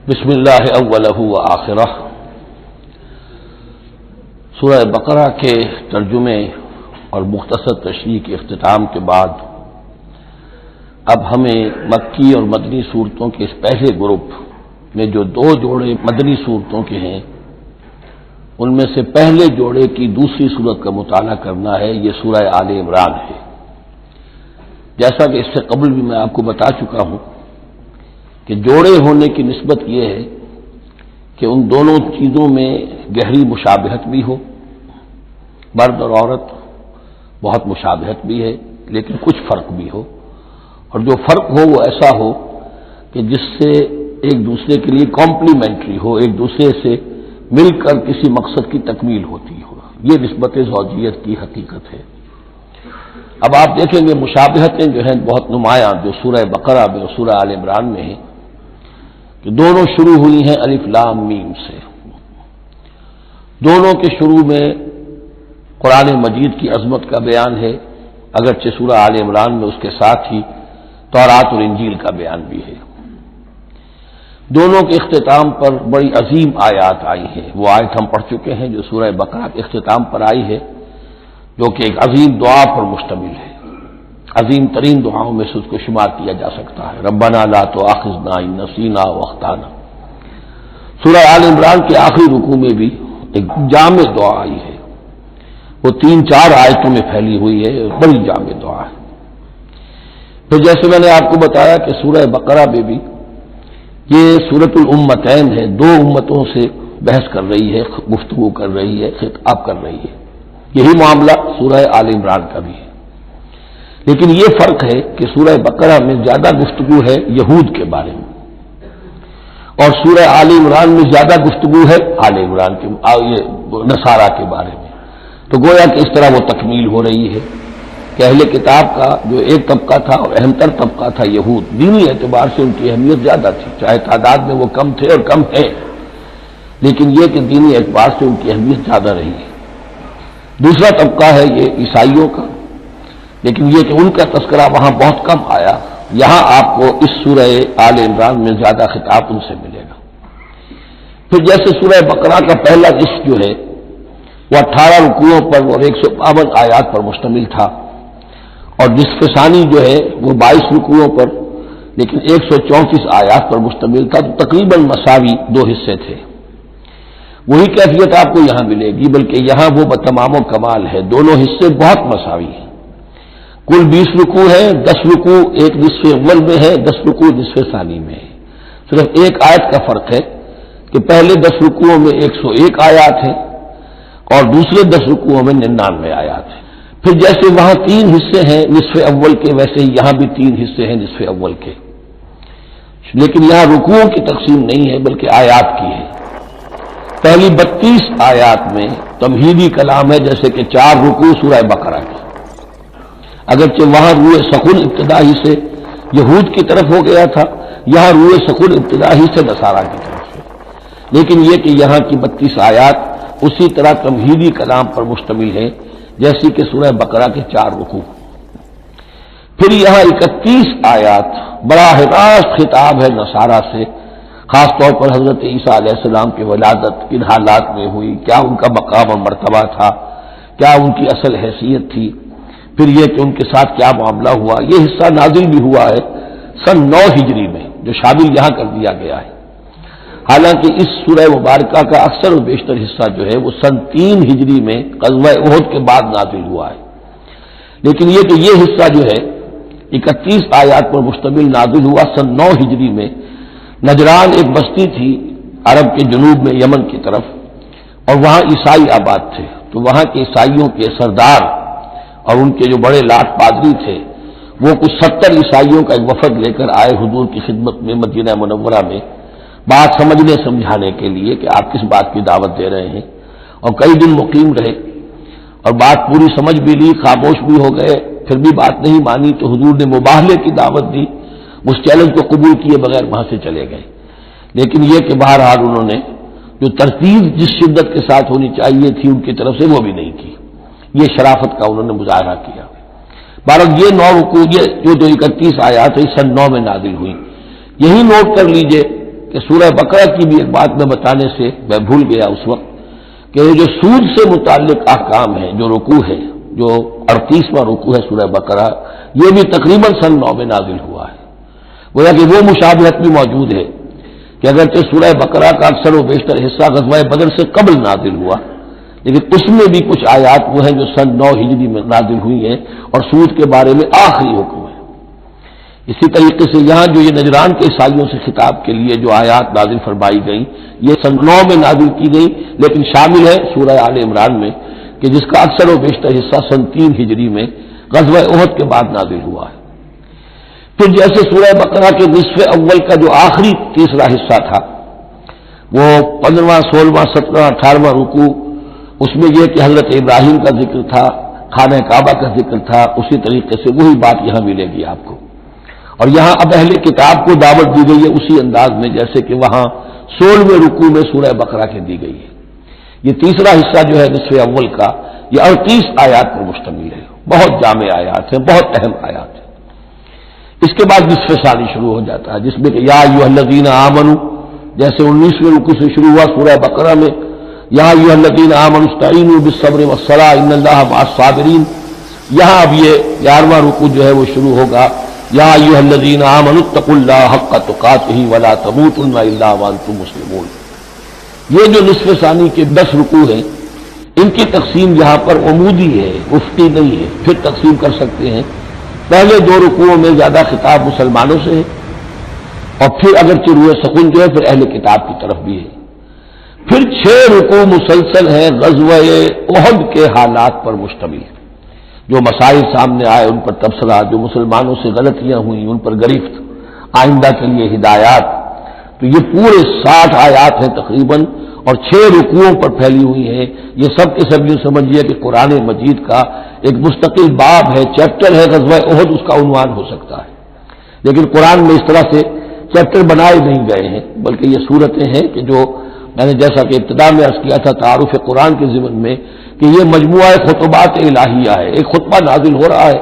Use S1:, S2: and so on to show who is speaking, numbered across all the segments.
S1: بسم اللہ اولہ و آخرہ۔ سورہ بقرہ کے ترجمے اور مختصر تشریح کے اختتام کے بعد اب ہمیں مکی اور مدنی صورتوں کے اس پہلے گروپ میں جو دو جوڑے مدنی صورتوں کے ہیں ان میں سے پہلے جوڑے کی دوسری صورت کا مطالعہ کرنا ہے۔ یہ سورہ آل عمران ہے۔ جیسا کہ اس سے قبل بھی میں آپ کو بتا چکا ہوں کہ جوڑے ہونے کی نسبت یہ ہے کہ ان دونوں چیزوں میں گہری مشابہت بھی ہو، مرد اور عورت بہت مشابہت بھی ہے لیکن کچھ فرق بھی ہو، اور جو فرق ہو وہ ایسا ہو کہ جس سے ایک دوسرے کے لیے کمپلیمنٹری ہو، ایک دوسرے سے مل کر کسی مقصد کی تکمیل ہوتی ہو۔ یہ نسبت زوجیت کی حقیقت ہے۔ اب آپ دیکھیں گے مشابہتیں جو ہیں بہت نمایاں جو سورہ بقرہ میں اور سورہ آل عمران میں ہیں کہ دونوں شروع ہوئی ہیں الف لام میم سے۔ دونوں کے شروع میں قرآن مجید کی عظمت کا بیان ہے، اگرچہ سورہ آل عمران میں اس کے ساتھ ہی تورات اور انجیل کا بیان بھی ہے۔ دونوں کے اختتام پر بڑی عظیم آیات آئی ہیں۔ وہ آیت ہم پڑھ چکے ہیں جو سورہ بقرہ کے اختتام پر آئی ہے، جو کہ ایک عظیم دعا پر مشتمل ہے۔ عظیم ترین دعاؤں میں سے اس کو شمار کیا جا سکتا ہے، ربنا لا تؤاخذنا ان نسینا واخطانا۔ سورہ آل عمران کے آخری رکوع میں بھی ایک جامع دعا آئی ہے، وہ 3-4 آیتوں میں پھیلی ہوئی ہے، بڑی جامع دعا ہے۔ پھر جیسے میں نے آپ کو بتایا کہ سورہ بقرہ میں بھی یہ سورۃ الامتین ہے، دو امتوں سے بحث کر رہی ہے، گفتگو کر رہی ہے، خطاب کر رہی ہے۔ یہی معاملہ سورہ آل عمران کا بھی ہے، لیکن یہ فرق ہے کہ سورہ بقرہ میں زیادہ گفتگو ہے یہود کے بارے میں، اور سورہ آل عمران میں زیادہ گفتگو ہے آل عمران کے نصارہ کے بارے میں۔ تو گویا کہ اس طرح وہ تکمیل ہو رہی ہے کہ اہل کتاب کا جو ایک طبقہ تھا اور اہم تر طبقہ تھا یہود، دینی اعتبار سے ان کی اہمیت زیادہ تھی، چاہے تعداد میں وہ کم تھے اور کم ہیں، لیکن یہ کہ دینی اعتبار سے ان کی اہمیت زیادہ رہی ہے۔ دوسرا طبقہ ہے یہ عیسائیوں کا، لیکن یہ کہ ان کا تذکرہ وہاں بہت کم آیا، یہاں آپ کو اس سورہ آل عمران میں زیادہ خطاب ان سے ملے گا۔ پھر جیسے سورہ بقرہ کا پہلا نصف جو ہے وہ 18 رکوعوں پر اور 152 آیات پر مشتمل تھا، اور نصف ثانی جو ہے وہ 22 رکوعوں پر لیکن 134 آیات پر مشتمل تھا، تو تقریباً مساوی دو حصے تھے۔ وہی کیفیت آپ کو یہاں ملے گی، بلکہ یہاں وہ بتمام و کمال ہے، دونوں حصے بہت مساوی ہیں۔ کل 20 رکوع ہے، 10 رکوع ایک نصف اول میں ہے، 10 رکوع نصف ثانی میں ہے۔ صرف ایک آیت کا فرق ہے کہ پہلے 10 رکوعوں میں 101 آیات ہیں اور دوسرے 10 رکوعوں میں 99 آیات ہیں۔ پھر جیسے وہاں 3 حصے ہیں نصف اول کے، ویسے ہی یہاں بھی 3 حصے ہیں نصف اول کے، لیکن یہاں رکوعوں کی تقسیم نہیں ہے بلکہ آیات کی ہے۔ پہلی 32 آیات میں تمہیدی کلام ہے، جیسے کہ 4 رکوع سورہ بقرہ کی، اگرچہ وہاں روح سکون ابتدا ہی سے یہود کی طرف ہو گیا تھا، یہاں روح سکون ابتدا ہی سے نصارہ کی طرف ہے، لیکن یہ کہ یہاں کی 32 آیات اسی طرح تمہیدی کلام پر مشتمل ہے جیسی کہ سورہ بقرہ کے 4 رکوع۔ پھر یہاں 31 آیات براہ راست خطاب ہے نصارہ سے، خاص طور پر حضرت عیسیٰ علیہ السلام کی ولادت کن حالات میں ہوئی، کیا ان کا مقام اور مرتبہ تھا، کیا ان کی اصل حیثیت تھی، پھر یہ کہ ان کے ساتھ کیا معاملہ ہوا۔ یہ حصہ نازل بھی ہوا ہے سن 9 ہجری میں، جو شامل یہاں کر دیا گیا ہے، حالانکہ اس سورہ مبارکہ کا اکثر و بیشتر حصہ جو ہے وہ سن 3 ہجری میں غزوہ احد کے بعد نازل ہوا ہے، لیکن یہ کہ یہ حصہ جو ہے 31 آیات پر مشتمل نازل ہوا سن 9 ہجری میں۔ نجران ایک بستی تھی عرب کے جنوب میں یمن کی طرف، اور وہاں عیسائی آباد تھے، تو وہاں کے عیسائیوں کے سردار اور ان کے جو بڑے لاٹ پادری تھے وہ کچھ 70 عیسائیوں کا ایک وفد لے کر آئے حضور کی خدمت میں مدینہ منورہ میں، بات سمجھنے سمجھانے کے لیے کہ آپ کس بات کی دعوت دے رہے ہیں، اور کئی دن مقیم رہے اور بات پوری سمجھ بھی لی، خاموش بھی ہو گئے، پھر بھی بات نہیں مانی تو حضور نے مباہلے کی دعوت دی، اس چیلنج کو قبول کیے بغیر وہاں سے چلے گئے، لیکن یہ کہ بہرحال انہوں نے جو ترتیب جس شدت کے ساتھ ہونی چاہیے تھی ان کی طرف سے وہ بھی نہیں کی، یہ شرافت کا انہوں نے مظاہرہ کیا۔ بہرحال یہ 9 رکوع جو 31 آیات ہے سن 9 میں نازل ہوئی۔ یہی نوٹ کر لیجئے کہ سورہ بقرہ کی بھی ایک بات میں بتانے سے میں بھول گیا اس وقت کہ جو سود سے متعلق احکام ہیں، جو رکوع ہے، جو 38واں رکوع ہے سورہ بقرہ، یہ بھی تقریباً سن 9 میں نازل ہوا ہے۔ گویا کہ وہ مشابہت بھی موجود ہے کہ اگرچہ سورہ بقرہ کا اکثر و بیشتر حصہ غزوہ بدر سے قبل نازل ہوا، لیکن اس میں بھی کچھ آیات وہ ہیں جو سن 9 ہجری میں نازل ہوئی ہیں اور سود کے بارے میں آخری حکم ہے۔ اسی طریقے سے یہاں جو یہ نجران کے عیسائیوں سے خطاب کے لیے جو آیات نازل فرمائی گئیں، یہ سن 9 میں نازل کی گئی، لیکن شامل ہے سورہ آل عمران میں کہ جس کا اکثر و بیشتر حصہ سن 3 ہجری میں غزوہ احد کے بعد نازل ہوا ہے۔ پھر جیسے سورہ بقرہ کے نصف اول کا جو آخری تیسرا حصہ تھا، وہ 15واں، 16واں، 17واں، 18واں رکوع، اس میں یہ کہ حضرت ابراہیم کا ذکر تھا، خانہ کعبہ کا ذکر تھا، اسی طریقے سے وہی بات یہاں ملے گی آپ کو۔ اور یہاں اب اہل کتاب کو دعوت دی گئی ہے اسی انداز میں جیسے کہ وہاں 16ویں رکوع میں سورہ بقرہ کے دی گئی ہے۔ یہ تیسرا حصہ جو ہے نصف اول کا، یہ 38 آیات پر مشتمل ہے، بہت جامع آیات ہیں، بہت اہم آیات ہیں۔ اس کے بعد نصف ثانی شروع ہو جاتا ہے جس میں کہ یا ایھا الذین آمنوا، جیسے 19ویں رکوع سے شروع ہوا سورہ بقرہ میں یا ایھا الذین آمنوا استعینوا بالصبر والصلاۃ ان اللہ مع الصابرین، یہاں اب یہ 11واں رکوع جو ہے وہ شروع ہوگا یا ایھا الذین آمنوا اتقوا اللہ حق تقاتہ ولا تموتن الا وانتم مسلمون۔ یہ جو نصف ثانی کے 10 رکوع ہیں، ان کی تقسیم یہاں پر عمودی ہے، افقی نہیں ہے، پھر تقسیم کر سکتے ہیں۔ پہلے 2 رکوعوں میں زیادہ خطاب مسلمانوں سے ہے، اور پھر اگرچہ روح سکون جو ہے پھر اہل کتاب کی طرف بھی ہے۔ پھر 6 رکوع مسلسل ہیں غزوہ احد کے حالات پر مشتمل، جو مسائل سامنے آئے ان پر تبصرہ، جو مسلمانوں سے غلطیاں ہوئیں ان پر گرفت، آئندہ کے لیے ہدایات۔ تو یہ پورے 60 آیات ہیں تقریباً، اور 6 رکوعوں پر پھیلی ہوئی ہیں۔ یہ سب کے سب یہ سمجھیے کہ قرآن مجید کا ایک مستقل باب ہے، چیپٹر ہے، غزوہ احد اس کا عنوان ہو سکتا ہے، لیکن قرآن میں اس طرح سے چیپٹر بنائے نہیں گئے ہیں، بلکہ یہ صورتیں ہیں کہ جو میں نے جیسا کہ ابتدا میں عرض کیا تھا تعارف قرآن کے ضمن میں کہ یہ مجموعہ خطبات الہیہ ہے، ایک خطبہ نازل ہو رہا ہے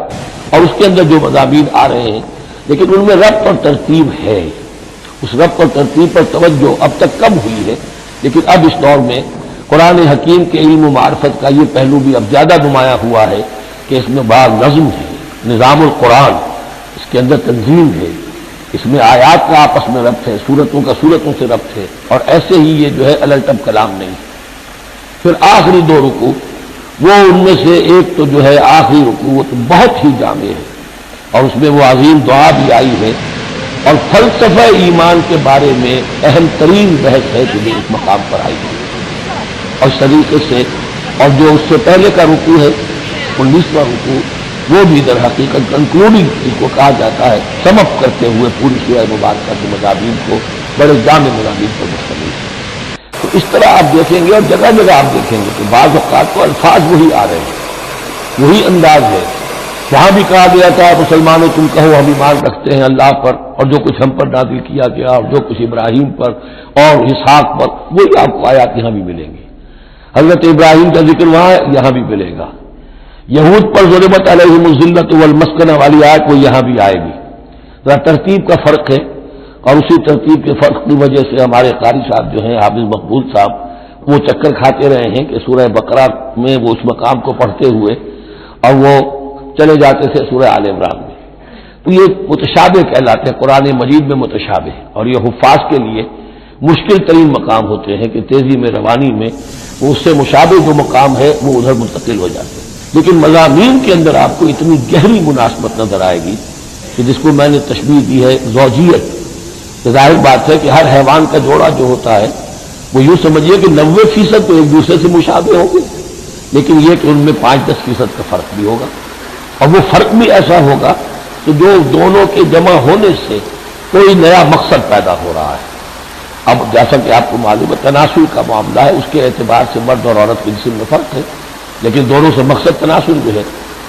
S1: اور اس کے اندر جو مضامین آ رہے ہیں، لیکن ان میں ربط اور ترتیب ہے۔ اس ربط اور ترتیب پر توجہ اب تک کم ہوئی ہے، لیکن اب اس دور میں قرآن حکیم کے علم و معرفت کا یہ پہلو بھی اب زیادہ نمایاں ہوا ہے کہ اس میں بعض نظم ہے، نظام القرآن، اس کے اندر تنظیم ہے، اس میں آیات کا آپس میں ربط ہے، سورتوں کا سورتوں سے ربط ہے، اور ایسے ہی یہ جو ہے الٹب کلام نہیں۔ پھر آخری 2 رکوع، وہ ان میں سے ایک تو جو ہے آخری رکوع وہ تو بہت ہی جامع ہے، اور اس میں وہ عظیم دعا بھی آئی ہے، اور فلسفہ ایمان کے بارے میں اہم ترین بحث ہے کہ جو اس مقام پر آئی ہے۔ اور اس طریقے سے اور جو اس سے پہلے کا رکوع ہے 19واں رکوع، وہ بھی در حقیقت کنکلوڈنگ جس کو کہا جاتا ہے، سم اپ کرتے ہوئے پوری سورہ مبارکہ کے مضامین کو، بڑے جامع مضامین پر مشتمل ہے۔ تو اس طرح آپ دیکھیں گے اور جگہ جگہ آپ دیکھیں گے کہ بعض اوقات تو الفاظ وہی آ رہے ہیں، وہی انداز ہے۔ وہاں بھی کہا گیا تھا مسلمانوں تم کہو ہم ایمان رکھتے ہیں اللہ پر اور جو کچھ ہم پر نازل کیا گیا اور جو کچھ ابراہیم پر اور اسحاق پر، وہی آپ کو آیات یہاں بھی ملیں گی۔ حضرت ابراہیم کا ذکر وہاں ہے، یہاں بھی ملے گا۔ یہود پر ضربت علیہم الذلۃ والمسکنہ والی آیت وہ یہاں بھی آئے گی۔ ذرا ترتیب کا فرق ہے، اور اسی ترتیب کے فرق کی وجہ سے ہمارے قاری صاحب جو ہیں حافظ مقبول صاحب، وہ چکر کھاتے رہے ہیں کہ سورہ بقرہ میں وہ اس مقام کو پڑھتے ہوئے اور وہ چلے جاتے تھے سورہ آل عمران میں۔ تو یہ متشابہ کہلاتے ہیں، قرآن مجید میں متشابہ، اور یہ حفاظ کے لیے مشکل ترین مقام ہوتے ہیں کہ تیزی میں روانی میں وہ اس سے مشابہ جو مقام ہے وہ ادھر منتقل ہو جاتے ہیں۔ لیکن مضامین کے اندر آپ کو اتنی گہری مناسبت نظر آئے گی کہ جس کو میں نے تشبیہ دی ہے زوجیت۔ ظاہر بات ہے کہ ہر حیوان کا جوڑا جو ہوتا ہے وہ یوں سمجھیے کہ 90% تو ایک دوسرے سے مشابہ ہوں گے، لیکن یہ کہ ان میں 5-10% کا فرق بھی ہوگا، اور وہ فرق بھی ایسا ہوگا کہ جو دونوں کے جمع ہونے سے کوئی نیا مقصد پیدا ہو رہا ہے۔ اب جیسا کہ آپ کو معلوم ہے تناسل کا معاملہ ہے، اس کے اعتبار سے مرد اور عورت کے جسم میں فرق ہے، لیکن دونوں سے مقصد تناسل جو ہے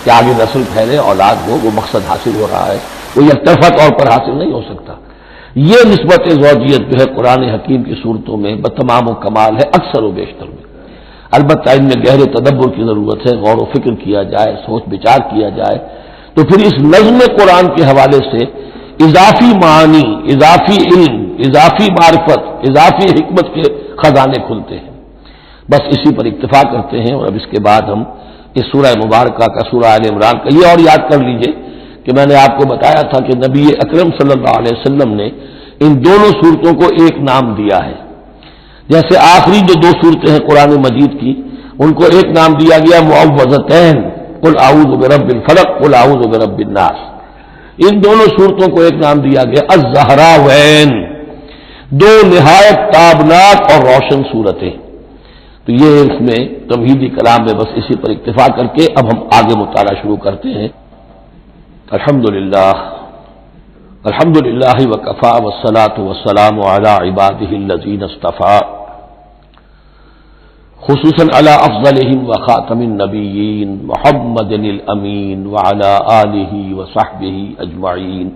S1: کہ آگے نسل پھیلے، اولاد ہو، وہ مقصد حاصل ہو رہا ہے، وہ یک طرفہ طور پر حاصل نہیں ہو سکتا۔ یہ نسبت زوجیت جو ہے قرآن حکیم کی صورتوں میں بتمام و کمال ہے اکثر و بیشتر میں۔ البتہ ان میں گہرے تدبر کی ضرورت ہے، غور و فکر کیا جائے، سوچ بچار کیا جائے، تو پھر اس نظم قرآن کے حوالے سے اضافی معانی، اضافی علم اضافی معرفت، اضافی حکمت کے خزانے کھلتے ہیں۔ بس اسی پر اکتفا کرتے ہیں، اور اب اس کے بعد ہم اس سورہ مبارکہ کا سورہ آل عمران کا یہ اور یاد کر لیجئے کہ میں نے آپ کو بتایا تھا کہ نبی اکرم صلی اللہ علیہ وسلم نے ان دونوں صورتوں کو ایک نام دیا ہے۔ جیسے آخری جو دو صورتیں ہیں قرآن مجید کی، ان کو ایک نام دیا گیا معوذتین، قل اعوذ برب الفلق قل اعوذ برب الناس۔ ان دونوں صورتوں کو ایک نام دیا گیا الزہراوین، دو نہایت تابناک اور روشن صورتیں۔ تو یہ اس میں تمہیدی کلام میں بس اسی پر اکتفا کر کے اب ہم آگے مطالعہ شروع کرتے ہیں۔ الحمدللہ وکفی والصلاۃ والسلام علی عبادہ الذین اصطفی، خصوصاً علی افضلہم وخاتم النبیین محمد الامین وعلی آلہ وصحبہ اجمعین۔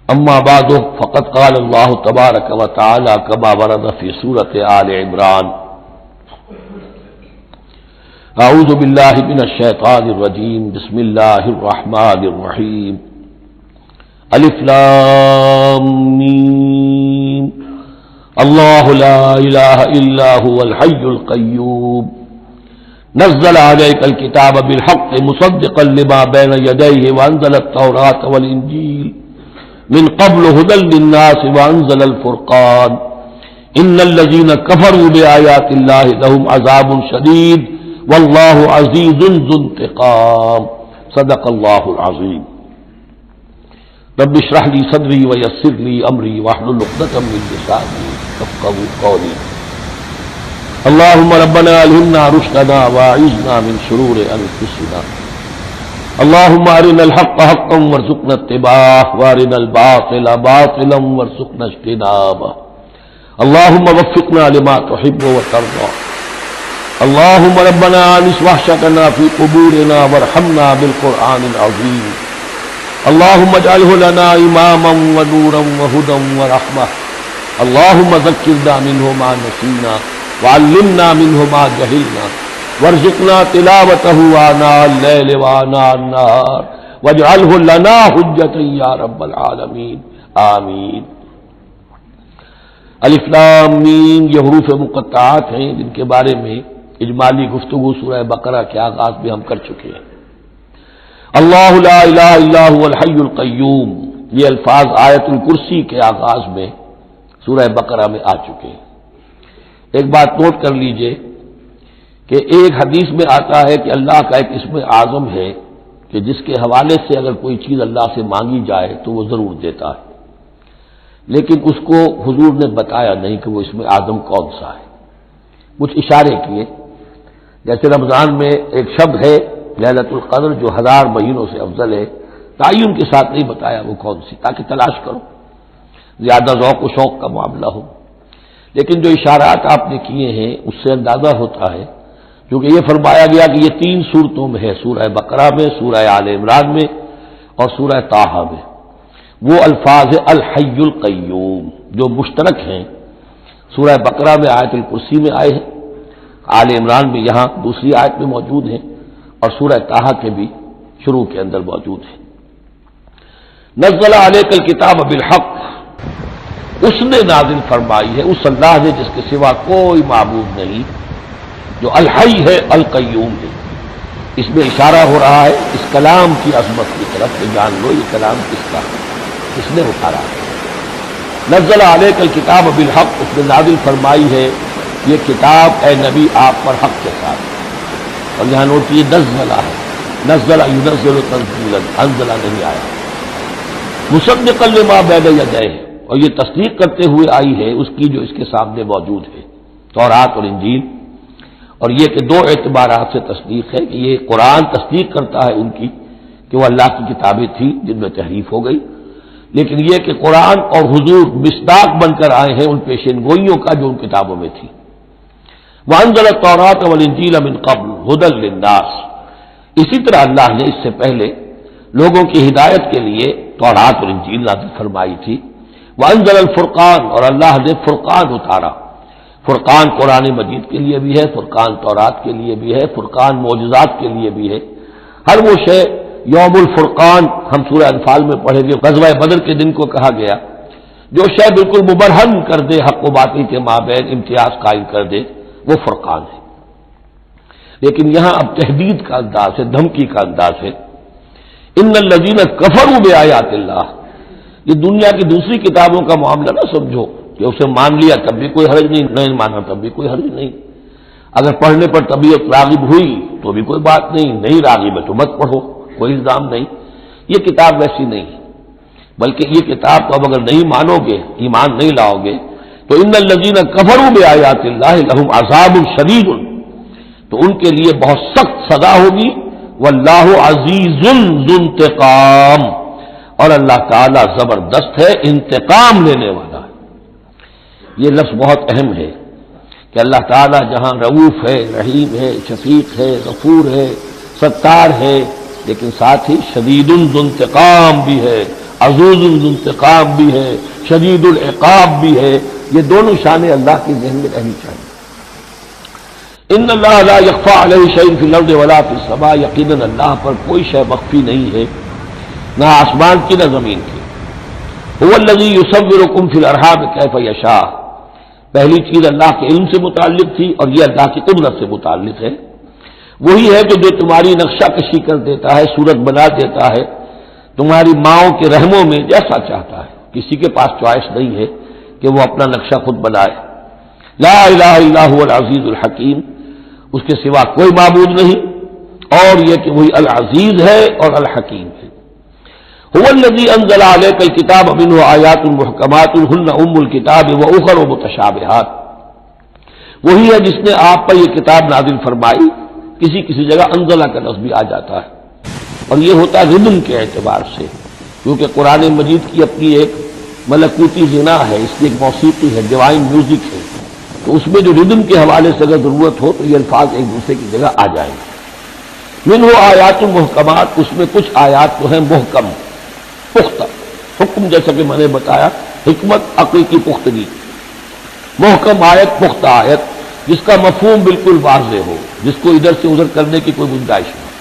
S1: اما بعد فقد قال اللہ تبارک وتعالی کما ورد فی سورۃ آل عمران، اعوذ باللہ من الشیطان الرجیم، بسم اللہ الرحمن الرحیم، الف لام میم، اللہ لا الہ الا هو الحی القیوم، نزل علیک الکتاب بالحق مصدقا لما بین یدیہ وانزل التوراۃ والانجیل من قبل هدى للناس وانزل الفرقان ان الذين كفروا بآيات الله لهم عذاب شديد والله عزيز ذو انتقام، صدق الله العظيم۔ رب اشرح لي صدري ويسر لي امري واحلل عقدة من لساني يفقهوا قولي۔ اللهم ربنا الهمنا رشدنا واعذنا من شرور انفسنا، اللهم ارنا الحق حقا وارزقنا اتباعه وارنا الباطل باطلا وارزقنا اجتنابه، اللهم وفقنا لما تحب وترضى، اللهم ربنا انس وحشتنا في قبورنا وارحمنا بالقرآن العظيم، اللهم اجعله لنا اماما ونورا وهدى ورحمة، اللهم ذكرنا منه ما نسينا وعلمنا منه ما جهلنا وارزقنا تلاوته آناء الليل وآناء النهار واجعله لنا حجة یا رب العالمین، آمین۔ الف لام میم یہ حروف مقطعات ہیں جن کے بارے میں اجمالی گفتگو سورہ بقرہ کے آغاز میں ہم کر چکے ہیں۔ اللہ لا الہ الا هو الحی القیوم، یہ الفاظ آیت الکرسی کے آغاز میں سورہ بقرہ میں آ چکے ہیں۔ ایک بات نوٹ کر لیجئے کہ ایک حدیث میں آتا ہے کہ اللہ کا ایک اسم اعظم ہے کہ جس کے حوالے سے اگر کوئی چیز اللہ سے مانگی جائے تو وہ ضرور دیتا ہے، لیکن اس کو حضور نے بتایا نہیں کہ وہ اسم اعظم کون سا ہے۔ کچھ اشارے کیے، جیسے رمضان میں ایک شب ہے لیلۃ القدر جو 1000 مہینوں سے افضل ہے، تعین کے ساتھ نہیں بتایا وہ کون سی، تاکہ تلاش کرو، زیادہ ذوق و شوق کا معاملہ ہو۔ لیکن جو اشارات آپ نے کیے ہیں اس سے اندازہ ہوتا ہے، کیونکہ یہ فرمایا گیا کہ یہ 3 صورتوں میں ہے، سورہ بقرہ میں، سورہ آل عمران میں اور سورہ طٰہٰ میں، وہ الفاظ الحی القیوم جو مشترک ہیں، سورہ بقرہ میں آیت الکرسی میں آئے ہیں، آل عمران میں یہاں دوسری آیت میں موجود ہیں، اور سورہ طٰہٰ کے بھی شروع کے اندر موجود ہیں۔ نزل علیک الکتاب بالحق، اس نے نازل فرمائی ہے، اس اللہ نے جس کے سوا کوئی معبود نہیں، جو الحی ہے القیوم ہے۔ اس میں اشارہ ہو رہا ہے اس کلام کی عظمت کی طرف کہ جان لو یہ کلام کس کا ہے، اس نے اتارا ہے۔ نزل علیک الکتاب بالحق، اس نے نازل فرمائی ہے یہ کتاب اے نبی آپ پر حق کے ساتھ، اور یہاں نوٹ کیجیے نزلہ ہے، نزل ینزل تنزیلا، انزل نہیں آیا، مصدقا لما بین یدیہ، اور یہ تصدیق کرتے ہوئے آئی ہے اس کی جو اس کے سامنے موجود ہے، تورات اور انجیل۔ اور یہ کہ 2 اعتبارات سے تصدیق ہے کہ یہ قرآن تصدیق کرتا ہے ان کی کہ وہ اللہ کی کتابیں تھیں جن میں تحریف ہو گئی، لیکن یہ کہ قرآن اور حضور مصداق بن کر آئے ہیں ان پیشین گوئیوں کا جو ان کتابوں میں تھی۔ وانزل التوراۃ والانجیل من قبل ھدی للناس، اسی طرح اللہ نے اس سے پہلے لوگوں کی ہدایت کے لیے تورات اور انجیل نازل فرمائی تھی۔ وانزل الفرقان، اور اللہ نے فرقان اتارا، فرقان قرآن مجید کے لیے بھی ہے، فرقان تورات کے لیے بھی ہے، فرقان معجزات کے لیے بھی ہے۔ ہر وہ شے یوم الفرقان ہم سورہ انفال میں پڑھیں گے، غزوہ بدر کے دن کو کہا گیا جو شے بالکل مبرہن کر دے حق و باطل کے مابین امتیاز قائم کر دے، وہ فرقان ہے۔ لیکن یہاں اب تحدید کا انداز ہے، دھمکی کا انداز ہے۔ ان الذین کفروا بآیات اللہ، یہ دنیا کی دوسری کتابوں کا معاملہ نہ سمجھو کہ اسے مان لیا تب بھی کوئی حرج نہیں، نہیں مانا تب بھی کوئی حرج نہیں، اگر پڑھنے پر طبیعت راغب ہوئی تو بھی کوئی بات نہیں، نہیں راغب ہے تو مت پڑھو، کوئی الزام نہیں۔ یہ کتاب ویسی نہیں ہے، بلکہ یہ کتاب تو اب اگر نہیں مانو گے، ایمان نہیں لاؤ گے، تو ان الذین کفروا بآیات اللہ لہم عذاب شدید، تو ان کے لیے بہت سخت سزا ہوگی، واللہ عزیز ذو انتقام، اور اللہ تعالی زبردست ہے، انتقام لینے والا ہے۔ یہ لفظ بہت اہم ہے کہ اللہ تعالیٰ جہاں رؤوف ہے، رحیم ہے، شفیق ہے، غفور ہے، ستار ہے، لیکن ساتھ ہی شدید ذو انتقام بھی ہے، عزوز ذو انتقام بھی ہے، شدید العقاب بھی ہے۔ یہ دونوں شانیں اللہ کی ذہن میں رہنی چاہیے۔ ان اللہ لا یخفی علیہ شیء فی الارض ولا فی السماء، یقیناً اللہ پر کوئی شے مخفی نہیں ہے، نہ آسمان کی نہ زمین کی۔ هو الذی یصورکم فی الارحام کیف یشاء، پہلی چیز اللہ کے علم سے متعلق تھی، اور یہ اللہ کی قدرت سے متعلق ہے۔ وہی ہے کہ جو تمہاری نقشہ کشی کر دیتا ہے، صورت بنا دیتا ہے تمہاری ماؤں کے رحموں میں جیسا چاہتا ہے، کسی کے پاس چوائس نہیں ہے کہ وہ اپنا نقشہ خود بنائے۔ لا الہ الا هو العزیز الحکیم، اس کے سوا کوئی معبود نہیں، اور یہ کہ وہی العزیز ہے اور الحکیم ہے۔ هو الذی انزل علیک الکتاب منہ آیات محکمات ہن ام الکتاب واخر متشابہات، وہی ہے جس نے آپ پر یہ کتاب نازل فرمائی، کسی کسی جگہ انزلہ کا لفظ بھی آ جاتا ہے، اور یہ ہوتا ہے ردم کے اعتبار سے، کیونکہ قرآن مجید کی اپنی ایک ملکوتی غنا ہے، اس کی ایک موسیقی ہے، ڈیوائن میوزک ہے، تو اس میں جو ردم کے حوالے سے اگر ضرورت ہو تو یہ الفاظ ایک دوسرے کی جگہ آ جائیں گے۔ منہ آیات محکمات، اس میں کچھ آیات تو ہیں محکم، پختہ، حکم جیسا کہ میں نے بتایا، حکمت عقل کی پختگی، محکم آیت، پختہ آیت، جس کا مفہوم بالکل واضح ہو، جس کو ادھر سے ادھر کرنے کی کوئی گنجائش نہ ہو۔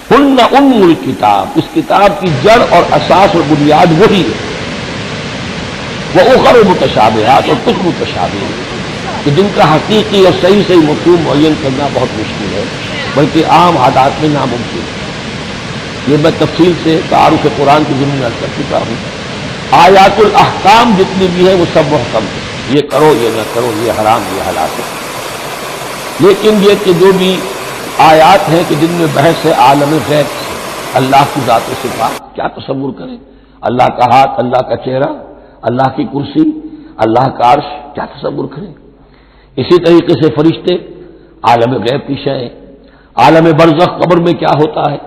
S1: ہن ام الکتاب، اس کتاب کی جڑ اور اساس اور بنیاد وہی ہے۔ وَأُخَرُ متشابہات، اور کچھ متشابہ کہ جن کا حقیقی اور صحیح مفہوم معین کرنا بہت مشکل ہے، بلکہ عام عادات میں ناممکن ہے۔ یہ میں تفصیل سے تعارف قرآن کی ضمن میں کر چکا ہوں۔ آیات الاحکام جتنی بھی ہے وہ سب محکم ہے، یہ کرو یہ نہ کرو، یہ حرام یہ حلال ہے۔ لیکن یہ کہ جو بھی آیات ہیں کہ جن میں بحث ہے عالم غیب سے، اللہ کی ذات و صفات، کیا تصور کریں؟ اللہ کا ہاتھ، اللہ کا چہرہ، اللہ کی کرسی، اللہ کا عرش، کیا تصور کریں؟ اسی طریقے سے فرشتے، عالم غیب کی شے، عالم برزخ قبر میں کیا ہوتا ہے،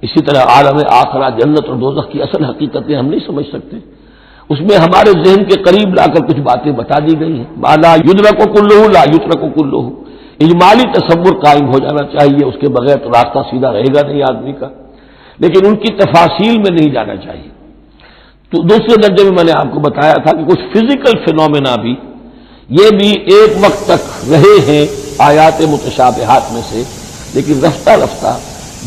S1: اسی طرح عالم آخرہ جنت اور دوزخ کی اصل حقیقتیں ہم نہیں سمجھ سکتے، اس میں ہمارے ذہن کے قریب لا کر کچھ باتیں بتا دی گئی ہیں۔ ما لا یدرک کلہ لا یترک کلہ، اجمالی تصور قائم ہو جانا چاہیے، اس کے بغیر تو راستہ سیدھا رہے گا نہیں آدمی کا، لیکن ان کی تفاصیل میں نہیں جانا چاہیے۔ تو دوسرے درجے میں نے آپ کو بتایا تھا کہ کچھ فزیکل فینومینا بھی یہ بھی ایک وقت تک رہے ہیں آیات متشابہات میں سے، لیکن رفتہ رفتہ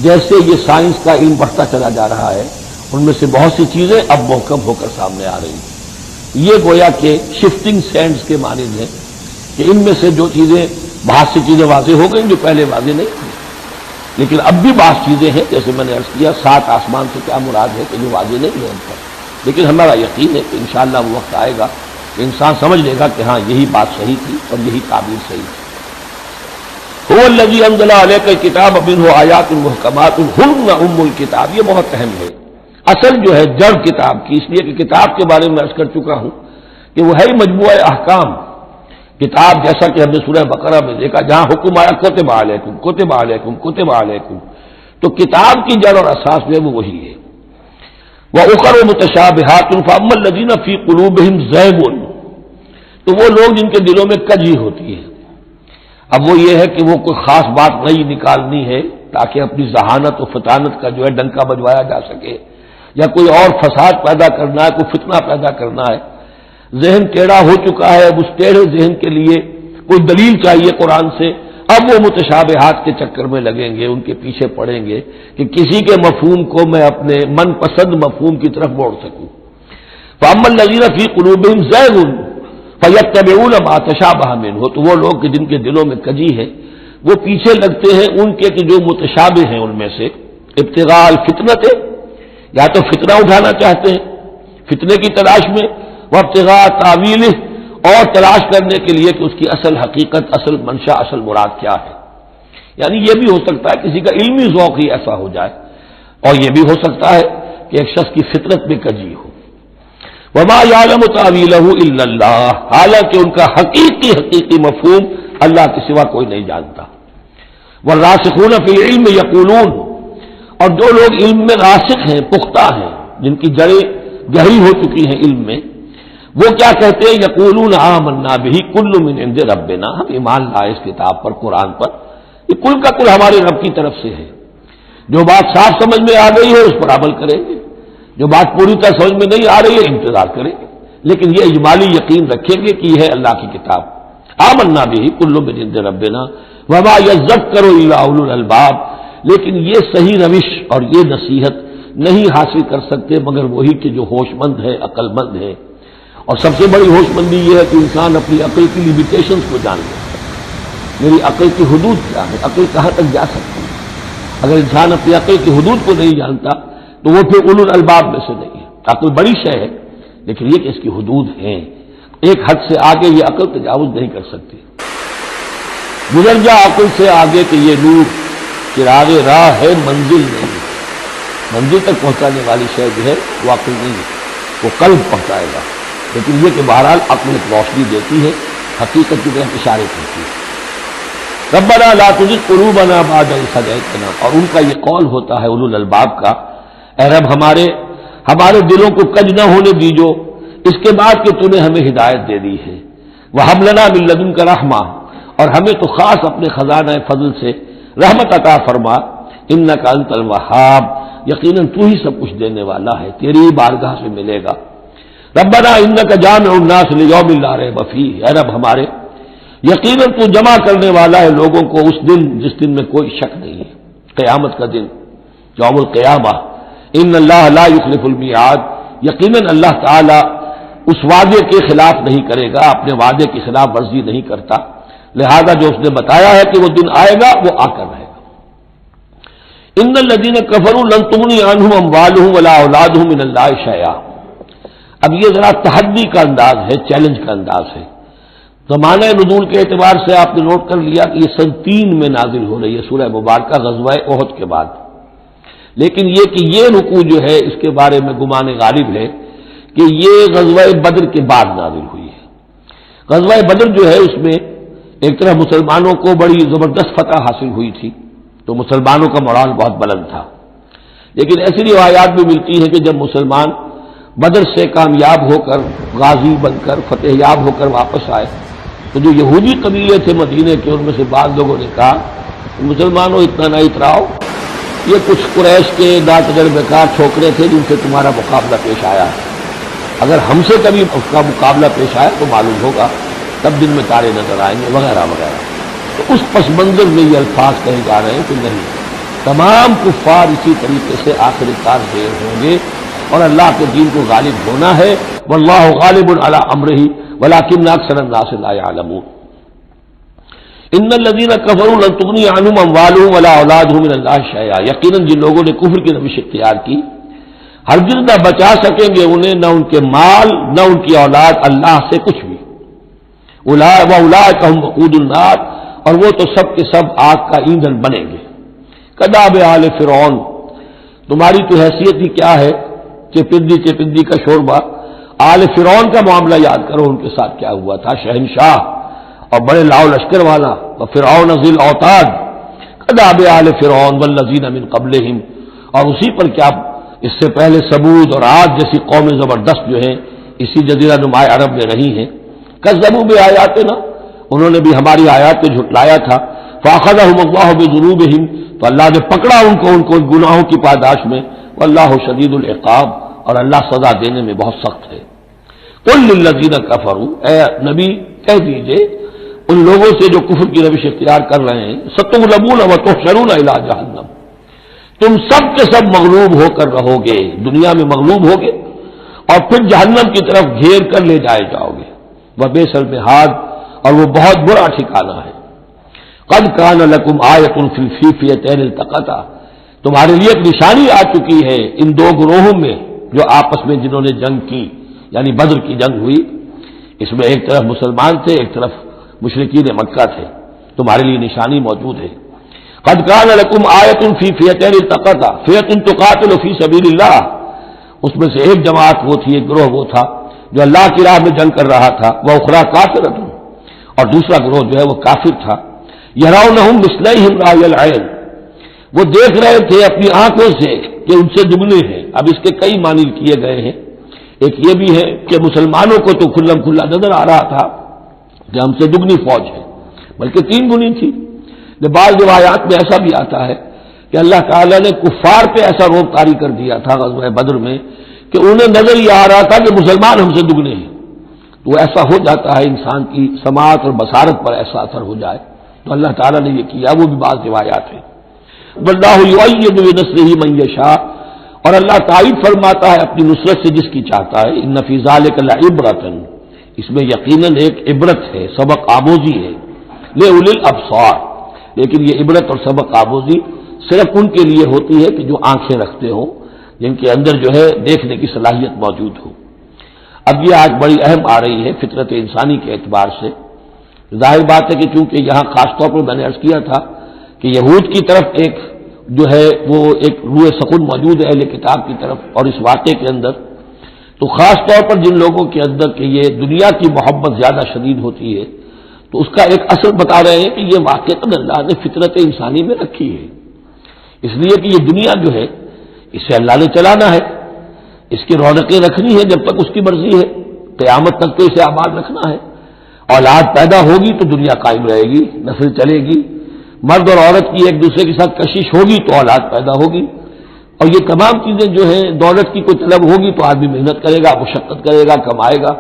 S1: جیسے یہ سائنس کا علم بڑھتا چلا جا رہا ہے، ان میں سے بہت سی چیزیں اب محکم ہو کر سامنے آ رہی ہیں۔ یہ گویا کہ شفٹنگ سینڈز کے مانند ہے کہ ان میں سے جو چیزیں، بہت سی چیزیں واضح ہو گئیں جو پہلے واضح نہیں تھیں، لیکن اب بھی بعض چیزیں ہیں، جیسے میں نے عرض کیا، 7 آسمان سے کیا مراد ہے کہ جو واضح نہیں ہے ان پر، لیکن ہمارا یقین ہے کہ انشاءاللہ وہ وقت آئے گا کہ انسان سمجھ لے گا کہ ہاں یہی بات صحیح تھی اور یہی تعبیر صحیح تھی۔ هو الذی انزل علیک الکتاب منہ آیات محکمات ہن ام الکتاب، یہ بہت اہم ہے، اصل جو ہے جڑ کتاب کی، اس لیے کہ کتاب کے بارے میں عرض کر چکا ہوں کہ وہ ہے مجموعہ احکام۔ کتاب جیسا کہ ہم نے سورہ بقرہ میں دیکھا، جہاں حکم آیا کتب علیکم کتب علیکم کتب علیکم، تو کتاب کی جڑ اور اساس جو ہے وہ وہی ہے۔ وَأُخَرُ مُتَشَابِهَاتٌ فَأَمَّا الَّذِينَ فِي قُلُوبِهِمْ زَيْغٌ، تو وہ لوگ جن کے دلوں میں کجی ہوتی ہے، اب وہ یہ ہے کہ وہ کوئی خاص بات نہیں نکالنی ہے تاکہ اپنی ذہانت و فطانت کا جو ہے ڈنکا بجوایا جا سکے، یا کوئی اور فساد پیدا کرنا ہے، کوئی فتنہ پیدا کرنا ہے، ذہن ٹیڑھا ہو چکا ہے، اب اس ٹیڑھے ذہن کے لیے کوئی دلیل چاہیے قرآن سے، اب وہ متشابہات کے چکر میں لگیں گے، ان کے پیچھے پڑیں گے کہ کسی کے مفہوم کو میں اپنے من پسند مفہوم کی طرف موڑ سکوں۔ فَأَمَّا الَّذِينَ فِي قُلُوبِهِمْ زَيْغٌ فَيَتَّبِعُونَ مَا تَشَابَهَ مِنْهُ، تو وہ لوگ کہ جن کے دلوں میں کجی ہے وہ پیچھے لگتے ہیں ان کے کہ جو متشابہ ہیں ان میں سے، ابتغاء الفتنۃ، یا تو فتنہ اٹھانا چاہتے ہیں فتنے کی تلاش میں، وابتغاء تاویلہ، اور تلاش کرنے کے لیے کہ اس کی اصل حقیقت، اصل منشا، اصل مراد کیا ہے۔ یعنی یہ بھی ہو سکتا ہے کسی کا علمی ذوق ہی ایسا ہو جائے، اور یہ بھی ہو سکتا ہے کہ ایک شخص کی فطرت میں کجی ہو۔ وما یعلم تاویلہ الا اللہ، حالانکہ ان کا حقیقی مفہوم اللہ کے سوا کوئی نہیں جانتا۔ والراسخون فی العلم یقولون، اور جو لوگ علم میں راسخ ہیں، پختہ ہیں، جن کی جڑیں گہری ہو چکی ہیں علم میں، وہ کیا کہتے ہیں؟ یقولون آمنا بہ کل من عند ربنا، ہم ایمان لائے اس کتاب پر، قرآن پر، یہ کل کا کل ہمارے رب کی طرف سے ہے۔ جو بات صاف سمجھ میں آ گئی ہے اس پر عمل کریں گے، جو بات پوری طرح سمجھ میں نہیں آ رہی ہے انتظار کریں گے، لیکن یہ اجمالی یقین رکھیں گے کہ یہ ہے اللہ کی کتاب۔ آمنا بہ کل من عند ربنا وما یذکر الا اولو الالباب، لیکن یہ صحیح روش اور یہ نصیحت نہیں حاصل کر سکتے مگر وہی کہ جو ہوش مند ہے، عقل مند ہے۔ اور سب سے بڑی ہوش مندی یہ ہے کہ انسان اپنی عقل کی لیمیٹیشنز کو جان لے، میری عقل کی حدود کیا ہے، عقل کہاں تک جا سکتی ہے۔ اگر انسان اپنی عقل کی حدود کو نہیں جانتا تو وہ پھر اولو الالباب میں سے نہیں ہے۔ عقل بڑی شے ہے لیکن یہ کہ اس کی حدود ہیں، ایک حد سے آگے یہ عقل تجاوز نہیں کر سکتی۔ گزر جا عقل سے آگے کہ یہ نور چراغ راہ ہے، منزل نہیں، منزل تک پہنچانے والی شے جو ہے وہ عقل نہیں ہے، وہ قلب پہنچائے گا۔ لیکن یہ کہ بہرحال عقل ایک روشنی دیتی ہے، حقیقت کی طرف اشارے کرتی ہے۔ ربنا لا تزغ قلوبنا بعد إذ هديتنا، اور ان کا یہ قول ہوتا ہے اولو الالباب کا، اے رب ہمارے دلوں کو کج نہ ہونے دیجو اس کے بعد کہ تو نے ہمیں ہدایت دے دی ہے۔ وہب لنا من لدنک رحمہ، اور ہمیں تو خاص اپنے خزانہ فضل سے رحمت عطا فرما، انک انت الوہاب، یقیناً تو ہی سب کچھ دینے والا ہے، تیری بارگاہ سے ملے گا۔ ربنا انک جامع الناس لیوم لا ریب فیہ، اے رب ہمارے یقیناً تو جمع کرنے والا ہے لوگوں کو اس دن جس دن میں کوئی شک نہیں ہے، قیامت کا دن، یوم القیامہ۔ ان اللہ لا یخلف المیعاد، یقیناً اللہ تعالی اس وعدے کے خلاف نہیں کرے گا، اپنے وعدے کی خلاف ورزی نہیں کرتا، لہذا جو اس نے بتایا ہے کہ وہ دن آئے گا وہ آ کر رہے گا۔ ان الذین کفروا لن تغنی عنہم اموالہم ولا اولادہم من اللہ شیئا، اب یہ ذرا تحدی کا انداز ہے، چیلنج کا انداز ہے۔ زمانہ نزول کے اعتبار سے آپ نے نوٹ کر لیا کہ یہ سن 3 میں نازل ہو رہی ہے سورہ مبارکہ غزوہ احد کے بعد، لیکن یہ کہ یہ رکوع جو ہے اس کے بارے میں گمان غالب ہے کہ یہ غزوہ بدر کے بعد نازل ہوئی ہے۔ غزوہ بدر جو ہے اس میں ایک طرح مسلمانوں کو بڑی زبردست فتح حاصل ہوئی تھی، تو مسلمانوں کا مورال بہت بلند تھا، لیکن ایسی روایات بھی ملتی ہیں کہ جب مسلمان بدر سے کامیاب ہو کر، غازی بن کر، فتح یاب ہو کر واپس آئے تو جو یہودی قبیلے تھے مدینے کے، ان میں سے بعض لوگوں نے کہا کہ مسلمانوں اتنا نہ اتراؤ، یہ کچھ قریش کے ناتجربہ کار چھوکرے تھے جن سے تمہارا مقابلہ پیش آیا ہے، اگر ہم سے کبھی اس کا مقابلہ پیش آیا تو معلوم ہوگا، تب دن میں تارے نظر آئیں گے وغیرہ وغیرہ۔ تو اس پس منظر میں یہ الفاظ کہے جا رہے ہیں کہ نہیں، تمام کفار اسی طریقے سے آخر کار دیر ہوں گے اور اللہ کے دین کو غالب ہونا ہے، واللہ غالب علی امرہ ولکن اکثر الناس لا یعلمون۔ ان الذین کفروا لن تغنی عنہم اموالہم ولا اولادہم من اللہ شیئا، یقیناً جن لوگوں نے کفر کی روش اختیار کی ہرگز نہ بچا سکیں گے انہیں، نہ ان کے مال نہ ان کی اولاد اللہ سے کچھ بھی۔ وَأُولَٰئِكَ هُمْ وَقُودُ النَّارِ، اور وہ تو سب کے سب آگ کا ایندھن بنیں گے۔ کداب آل فرعون، تمہاری تو حیثیت ہی کیا ہے، چپندی کا شوربہ۔ آل فرعون کا معاملہ یاد کرو، ان کے ساتھ کیا ہوا تھا، شہنشاہ اور بڑے لاؤ لشکر والا، وفرعون ذی الاوتاد، کداب آل فرعون والذین من قبلہم، اور اسی پر کیا اس سے پہلے ثمود اور عاد جیسی قومیں زبردست جو ہیں اسی جزیرہ نما عرب میں رہی ہیں، کذبوا بآیاتنا، انہوں نے بھی ہماری آیات کو جھٹلایا تھا، فاخذہم اللہ بذنوبہم، تو اللہ نے پکڑا ان کو گناہوں کی پاداش میں، واللہ شدید العقاب، اور اللہ سزا دینے میں بہت سخت ہے۔ قل للذین کفروا، اے نبی کہہ دیجئے ان لوگوں سے جو کفر کی روش اختیار کر رہے ہیں، ستغلبون وتحشرون الی جہنم، تم سب کے سب مغلوب ہو کر رہو گے، دنیا میں مغلوب ہوگے اور پھر جہنم کی طرف گھیر کر لے جائے جاؤ گے. وبئس المہاد، اور وہ بہت برا ٹھکانہ ہے. قد کان لکم آیۃ فی الفیفیتین التقطا، تمہارے لیے ایک نشانی آ چکی ہے ان دو گروہوں میں جو آپس میں جنہوں نے جنگ کی، یعنی بدر کی جنگ ہوئی. اس میں ایک طرف مسلمان تھے، ایک طرف مشرکین مکہ تھے. تمہارے لیے نشانی موجود ہے. قد کان لکم آیۃ فی فیتین التقطا فیۃ تقاتل فی سبیل اللہ، اس میں سے ایک جماعت وہ تھی، ایک گروہ وہ تھا جو اللہ کی راہ میں جنگ کر رہا تھا، وہ اخری کافرۃ، اور دوسرا گروہ جو ہے وہ کافر تھا. یرونہم مثلیہم رأی العین، وہ دیکھ رہے تھے اپنی آنکھوں سے کہ ان سے دگنے ہیں. اب اس کے کئی معنی کیے گئے ہیں. ایک یہ بھی ہے کہ مسلمانوں کو تو کھلم کھلا نظر آ رہا تھا کہ ہم سے دگنی فوج ہے، بلکہ 3 گنی تھی. بعض روایات میں ایسا بھی آتا ہے کہ اللہ تعالیٰ نے کفار پہ ایسا روب طاری کر دیا تھا غزوہ بدر میں کہ انہیں نظر یہ آ رہا تھا کہ مسلمان ہم سے دگنے ہیں. تو ایسا ہو جاتا ہے انسان کی سماعت اور بصارت پر ایسا اثر ہو جائے، تو اللہ تعالیٰ نے یہ کیا. وہ بھی بعض روایات ہیں. واللہ یؤید بنصرہ من یشاء، اور اللہ تائید فرماتا ہے اپنی نصرت سے جس کی چاہتا ہے. ان فی ذلک لعبرۃ، اس میں یقیناً ایک عبرت ہے، سبق آموزی ہے. لأولی الابصار، لیکن یہ عبرت اور سبق آموزی صرف ان کے لیے ہوتی ہے کہ جو آنکھیں رکھتے ہوں، جن کے اندر جو ہے دیکھنے کی صلاحیت موجود ہو. اب یہ آج بڑی اہم آ رہی ہے فطرت انسانی کے اعتبار سے. ظاہر بات ہے کہ چونکہ یہاں خاص طور پر میں نے عرض کیا تھا کہ یہود کی طرف ایک جو ہے وہ ایک روح سخن موجود ہے اہل کتاب کی طرف، اور اس واقعے کے اندر تو خاص طور پر جن لوگوں کے اندر کہ یہ دنیا کی محبت زیادہ شدید ہوتی ہے، تو اس کا ایک اثر بتا رہے ہیں کہ یہ واقعہ اللہ نے فطرت انسانی میں رکھی ہے. اس لیے کہ یہ دنیا جو ہے اسے اللہ نے چلانا ہے، اس کی رونقیں رکھنی ہے جب تک اس کی مرضی ہے، قیامت تک تو اسے آباد رکھنا ہے. اولاد پیدا ہوگی تو دنیا قائم رہے گی، نسل چلے گی. مرد اور عورت کی ایک دوسرے کے ساتھ کشش ہوگی تو اولاد پیدا ہوگی. اور یہ تمام چیزیں جو ہیں، دولت کی کوئی طلب ہوگی تو آدمی محنت کرے گا، مشقت کرے گا، کمائے گا.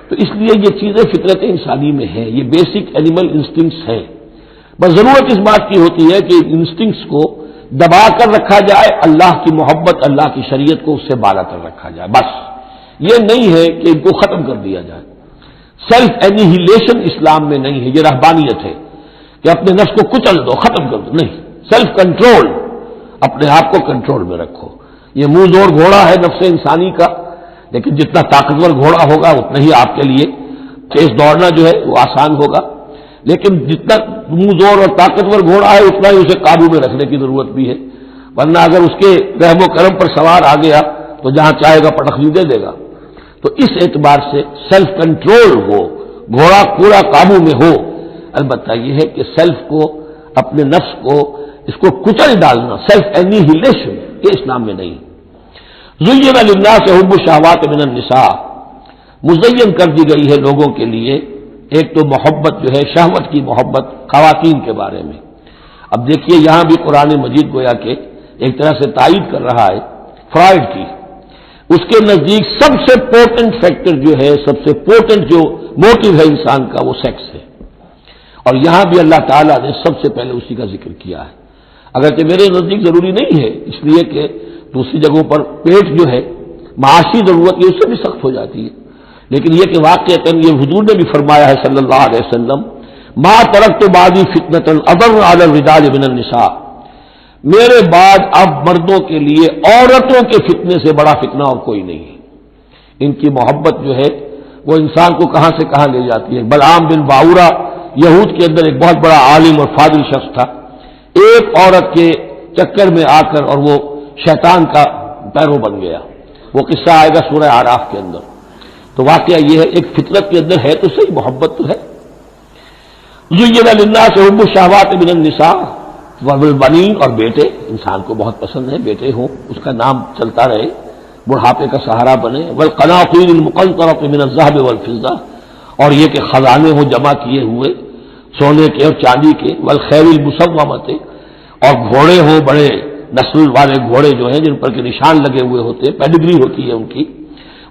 S1: تو اس لیے یہ چیزیں فطرت انسانی میں ہیں، یہ بیسک اینیمل انسٹنکٹس ہیں. بس ضرورت اس بات کی ہوتی ہے کہ انسٹنکٹس کو دبا کر رکھا جائے، اللہ کی محبت، اللہ کی شریعت کو اس سے بالا کر رکھا جائے. بس یہ نہیں ہے کہ ان کو ختم کر دیا جائے. سیلف اینیہیلیشن اسلام میں نہیں ہے، یہ رہبانیت ہے کہ اپنے نفس کو کچل دو، ختم کر دو. نہیں، سیلف کنٹرول، اپنے آپ کو کنٹرول میں رکھو. یہ منہ زور گھوڑا ہے نفس انسانی کا، لیکن جتنا طاقتور گھوڑا ہوگا اتنا ہی آپ کے لیے تیز دوڑنا جو ہے وہ آسان ہوگا. لیکن جتنا منہ زور اور طاقتور گھوڑا ہے اتنا ہی اسے قابو میں رکھنے کی ضرورت بھی ہے، ورنہ اگر اس کے رحم و کرم پر سوار آ گیا تو جہاں چاہے گا پٹخنی دے دے گا. تو اس اعتبار سے سیلف کنٹرول ہو، گھوڑا پورا قابو میں ہو. البتہ یہ ہے کہ سیلف کو، اپنے نفس کو، اس کو کچل ڈالنا، سیلف اینیہیلیشن، یہ اسلام میں نہیں. زین للناس حب الشہوات من النساء، مزین کر دی گئی ہے لوگوں کے لیے ایک تو محبت جو ہے، شہوت کی محبت خواتین کے بارے میں. اب دیکھیے یہاں بھی قرآن مجید گویا کہ ایک طرح سے تائید کر رہا ہے فرائڈ کی. اس کے نزدیک سب سے پورٹنٹ فیکٹر جو ہے، سب سے پورٹنٹ جو موٹیو ہے انسان کا، وہ سیکس ہے. اور یہاں بھی اللہ تعالیٰ نے سب سے پہلے اسی کا ذکر کیا ہے. اگرچہ میرے نزدیک ضروری نہیں ہے، اس لیے کہ دوسری جگہوں پر پیٹ جو ہے معاشی ضرورت یہ اس سے بھی سخت ہو جاتی ہے. لیکن یہ کہ واقعتاً یہ حضور نے بھی فرمایا ہے صلی اللہ علیہ وسلم، ما ترکت بعدی فتنۃ اضر علی الرجال من النساء، میرے بعد اب مردوں کے لیے عورتوں کے فتنے سے بڑا فتنہ اور کوئی نہیں ہے. ان کی محبت جو ہے وہ انسان کو کہاں سے کہاں لے جاتی ہے. بلعام بن باورا یہود کے اندر ایک بہت بڑا عالم اور فاضل شخص تھا، ایک عورت کے چکر میں آ کر اور وہ شیطان کا پیرو بن گیا. وہ قصہ آئے گا سورہ اعراف کے اندر. تو واقعہ یہ ہے، ایک فطرت کے اندر ہے تو صحیح، محبت تو ہے. زین للناس حب الشہوات من النساء والبنین، اور بیٹے انسان کو بہت پسند ہے، بیٹے ہوں، اس کا نام چلتا رہے، بڑھاپے کا سہارا بنے. والقناطیر المقنطرۃ من الذهب والفضہ، اور یہ کہ خزانے ہوں جمع کیے ہوئے سونے کے اور چاندی کے. والخیل المسومۃ، اور گھوڑے ہوں بڑے نسل والے گھوڑے جو ہیں جن پر کے نشان لگے ہوئے ہوتے ہیں، پیڈگری ہوتی ہے ان کی.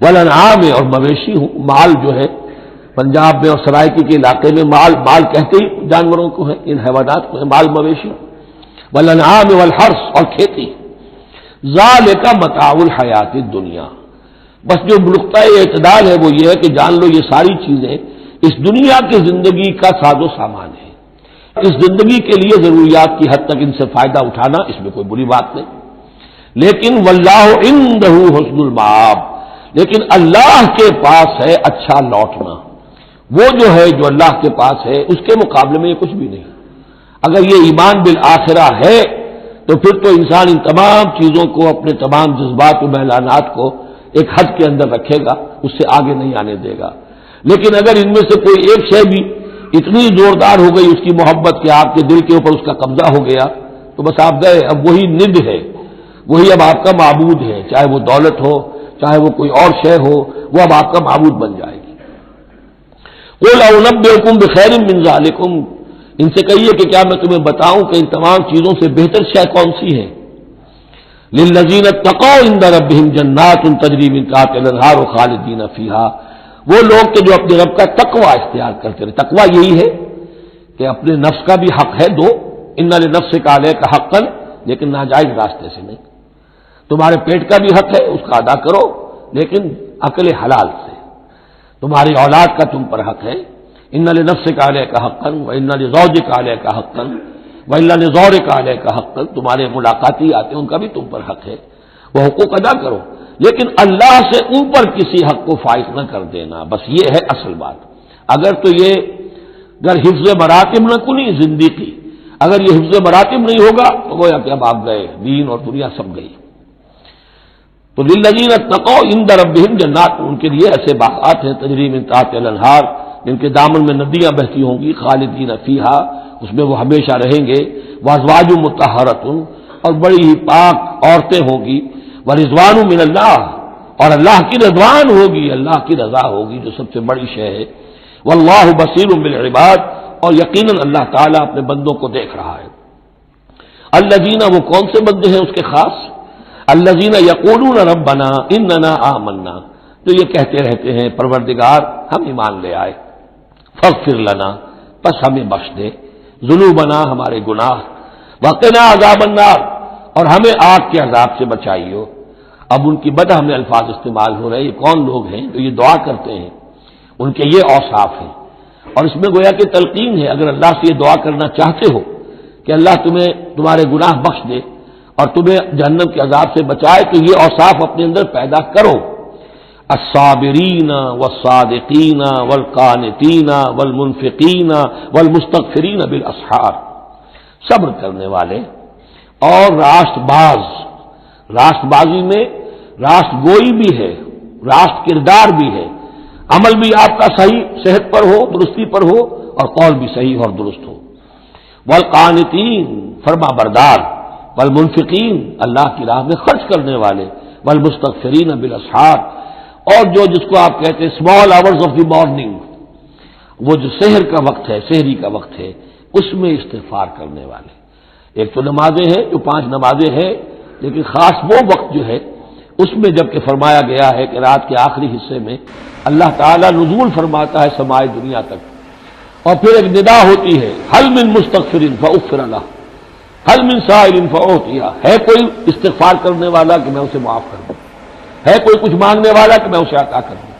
S1: والانعام، اور مویشی ہوں، مال جو ہے پنجاب میں اور سرائکی کے علاقے میں مال کہتے ہی جانوروں کو ہے، ان حیوانات کو ہے مال مویشی. والانعام والحرث، اور کھیتی. ذالک متاع الحیات الدنیا، بس جو نقطۂ اعتدال ہے وہ یہ ہے کہ جان لو یہ ساری چیزیں اس دنیا کی زندگی کا ساز و سامان ہے. اس زندگی کے لیے ضروریات کی حد تک ان سے فائدہ اٹھانا اس میں کوئی بری بات نہیں. لیکن واللہ عندہ حسن المآب، لیکن اللہ کے پاس ہے اچھا لوٹنا. وہ جو ہے جو اللہ کے پاس ہے اس کے مقابلے میں یہ کچھ بھی نہیں. اگر یہ ایمان بالآخرہ ہے تو پھر تو انسان ان تمام چیزوں کو، اپنے تمام جذبات و میلانات کو ایک حد کے اندر رکھے گا، اس سے آگے نہیں آنے دے گا. لیکن اگر ان میں سے کوئی ایک شے بھی اتنی زوردار ہو گئی اس کی محبت کہ آپ کے دل کے اوپر اس کا قبضہ ہو گیا تو بس آپ گئے. اب وہی ند ہے، وہی اب آپ کا معبود ہے، چاہے وہ دولت ہو، چاہے وہ کوئی اور شے ہو، وہ اب آپ کا معبود بن جائے گی. قُلْ أُنَبِّئُكُم بِخَيْرٍ مِّن ذَلِكُمْ، ان سے کہیے کہ کیا میں تمہیں بتاؤں کہ ان تمام چیزوں سے بہتر شے کون سی ہے؟ لِلَّذِينَ اتَّقَوْا عِندَ رَبِّهِمْ جَنَّاتٌ تَجْرِی مِن تَحْتِهَا الْأَنْہَارُ خَالِدِینَ فِیہا. وہ لوگ کہ جو اپنے رب کا تقوی اختیار کرتے رہے. تقوی یہی ہے کہ اپنے نفس کا بھی حق ہے دو، اِنَّ لِنَفْسِکَ عَلَیکَ حَقًّا، لیکن ناجائز راستے سے نہیں. تمہارے پیٹ کا بھی حق ہے، اس کا ادا کرو، لیکن عقل حلال سے. تمہاری اولاد کا تم پر حق ہے، اِنَّ لِنَفْسِکَ عَلَیکَ حَقًّا وَإِنَّ لِزَوْجِکَ عَلَیکَ حَقًّا وَإِنَّ لِزَوْرِکَ عَلَیکَ حَقًّا. تمہارے ملاقاتی آتے ہیں ان کا بھی تم پر حق ہے، وہ حقوق ادا کرو، لیکن اللہ سے اوپر کسی حق کو فائز نہ کر دینا. بس یہ ہے اصل بات. اگر تو یہ اگر حفظ مراتب نہ کنی زندگی، اگر یہ حفظ مراتب نہیں ہوگا تو گویا کہ اب آپ گئے، دین اور دنیا سب گئی. تو للذین اتقوا عند ربہم جنات، ان کے لیے ایسے باغات ہیں تجری من تحتہا الانہار، جن کے دامن میں ندیاں بہتی ہوں گی، خالدین فیہا، اس میں وہ ہمیشہ رہیں گے. وازواج مطہرۃ، اور بڑی ہی پاک عورتیں ہوں گی. ورضوان من اللہ، اور اللہ کی رضوان ہوگی، اللہ کی رضا ہوگی جو سب سے بڑی شے ہے. واللہ بصیر بالعباد، اور یقیناً اللہ تعالیٰ اپنے بندوں کو دیکھ رہا ہے. الذین، وہ کون سے بندے ہیں اس کے خاص؟ الذین یقولون ربنا اننا آمنا، جو یہ کہتے رہتے ہیں پروردگار ہم ایمان لے آئے. فاغفر لنا، پس ہمیں بخش دے، ذنوبنا، ہمارے گناہ، وقنا عذاب النار، اور ہمیں آگ کے عذاب سے بچائیو. اب ان کی بدح میں الفاظ استعمال ہو رہے ہیں. یہ کون لوگ ہیں جو یہ دعا کرتے ہیں؟ ان کے یہ اوصاف ہیں، اور اس میں گویا کہ تلقین ہے. اگر اللہ سے یہ دعا کرنا چاہتے ہو کہ اللہ تمہیں تمہارے گناہ بخش دے اور تمہیں جہنم کے عذاب سے بچائے، تو یہ اوصاف اپنے اندر پیدا کرو. الصابرین والصادقین والقانتین والمنفقین والمستغفرین بالاسحار، صبر کرنے والے اور راست باز. راست بازی میں راست گوئی بھی ہے، راست کردار بھی ہے، عمل بھی آپ کا صحیح صحت پر ہو، درستی پر ہو، اور قول بھی صحیح اور درست ہو. والقانتین، فرما بردار. والمنفقین، اللہ کی راہ میں خرچ کرنے والے. والمستغفرین بالاسحار، اور جو جس کو آپ کہتے ہیں small hours of the morning, وہ جو سحر کا وقت ہے، سحری کا وقت ہے، اس میں استغفار کرنے والے. ایک تو نمازیں ہیں جو 5 نمازیں ہیں، لیکن خاص وہ وقت جو ہے اس میں جب کہ فرمایا گیا ہے کہ رات کے آخری حصے میں اللہ تعالیٰ نزول فرماتا ہے سمائے دنیا تک، اور پھر ایک ندا ہوتی ہے، حل من مستغفر فاغفر له، حل من سائل فاعطیہ، ہے کوئی استغفار کرنے والا کہ میں اسے معاف کر دوں، ہے کوئی کچھ مانگنے والا کہ میں اسے عطا کر دوں.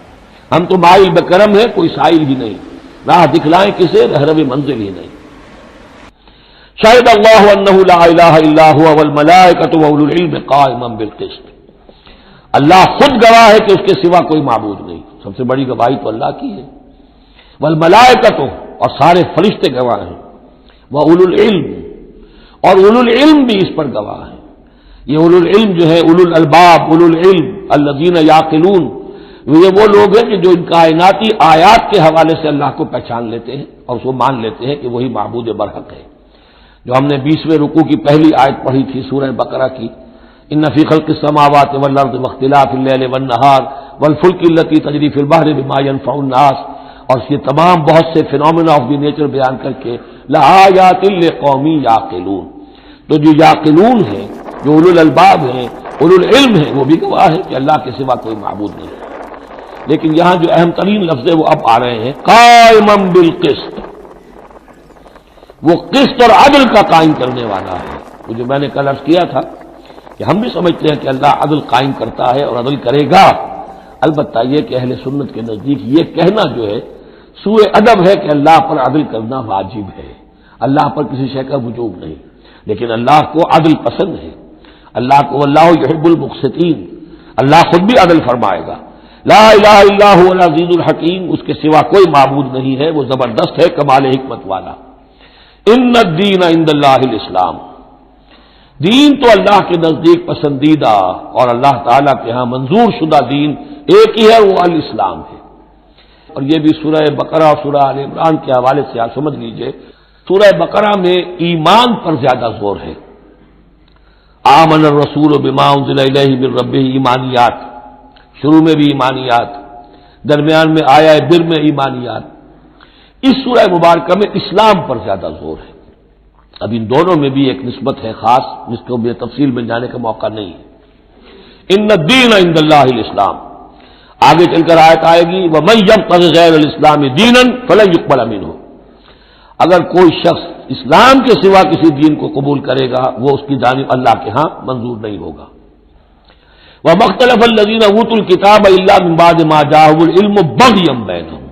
S1: ہم تو مائل بکرم ہے، کوئی سائل ہی نہیں، راہ دکھلائیں کسے، رہرو منزل ہی نہیں. شاہد اللہ انہ لا الہ الا هو والملائکۃ واولو العلم قائما بالقسط، اللہ خود گواہ ہے کہ اس کے سوا کوئی معبود نہیں. سب سے بڑی گواہی تو اللہ کی ہے. والملائکۃ، اور سارے فرشتے گواہ ہیں. واولو العلم، اور اولو العلم بھی اس پر گواہ ہیں. یہ اولو العلم جو ہے، اولو الالباب، اولو العلم الذین یعقلون، یہ وہ لوگ ہیں کہ جو ان کائناتی آیات کے حوالے سے اللہ کو پہچان لیتے ہیں اور اس کو مان لیتے ہیں کہ وہی معبود برحق ہے. جو ہم نے 20ویں رکوع کی پہلی آیت پڑھی تھی سورہ بقرہ کی، ان فی خلق السماوات والارض واختلاف اللیل والنہار والفلک التی تجری فی البحر بما ینفع الناس، اور یہ تمام بہت سے فینومینا آف دی نیچر بیان کر کے لآیات لقوم یعقلون. تو جو یعقلون ہیں، جو اولو الالباب ہیں، اولو العلم ہیں، وہ بھی گواہ ہے کہ اللہ کے سوا کوئی معبود نہیں ہے. لیکن یہاں جو اہم ترین لفظ ہے وہ اب آ رہے ہیں، قائما بالقسط، وہ قسط اور عدل کا قائم کرنے والا ہے. وہ جو میں نے کل عرض کیا تھا کہ ہم بھی سمجھتے ہیں کہ اللہ عدل قائم کرتا ہے اور عدل کرے گا، البتہ یہ کہ اہل سنت کے نزدیک یہ کہنا جو ہے سوء ادب ہے کہ اللہ پر عدل کرنا واجب ہے، اللہ پر کسی شے کا وجوب نہیں، لیکن اللہ کو عدل پسند ہے، اللہ کو اللہ یحب المقسطین، اللہ خود بھی عدل فرمائے گا۔ لا الہ الا هو العزیز الحکیم، اس کے سوا کوئی معبود نہیں ہے، وہ زبردست ہے، کمال حکمت والا۔ ان الدین عند اللہ الاسلام، دین تو اللہ کے نزدیک پسندیدہ اور اللہ تعالیٰ کے ہاں منظور شدہ دین ایک ہی ہے، وہ الاسلام ہے۔ اور یہ بھی سورہ بقرہ اور سورہ آل عمران کے حوالے سے آپ سمجھ لیجئے، سورہ بقرہ میں ایمان پر زیادہ زور ہے، آمن الرسول بما انزل الیہ من ربہ، ایمانیات، شروع میں بھی ایمانیات، درمیان میں آیا بر میں ایمانیات۔ اس سورہ مبارکہ میں اسلام پر زیادہ زور ہے۔ اب ان دونوں میں بھی ایک نسبت ہے خاص، جس کو بھی تفصیل میں جانے کا موقع نہیں ہے۔ ان الدین عند اللہ الاسلام، آگے چل کر آیت آئے گی وَمَن يَبْتَغِ غَيْرَ الْإِسْلَامِ دِينًا فَلَن يُقْبَلَ مِنْهُ، اگر کوئی شخص اسلام کے سوا کسی دین کو قبول کرے گا وہ اس کی جانب اللہ کے ہاں منظور نہیں ہوگا۔ وَمَا اخْتَلَفَ الَّذِينَ أُوتُوا الْكِتَابَ إِلَّا مِن بَعْدِ مَا جَاءَهُمُ الْعِلْمُ بَغْيًا بَيْنَهُمْ،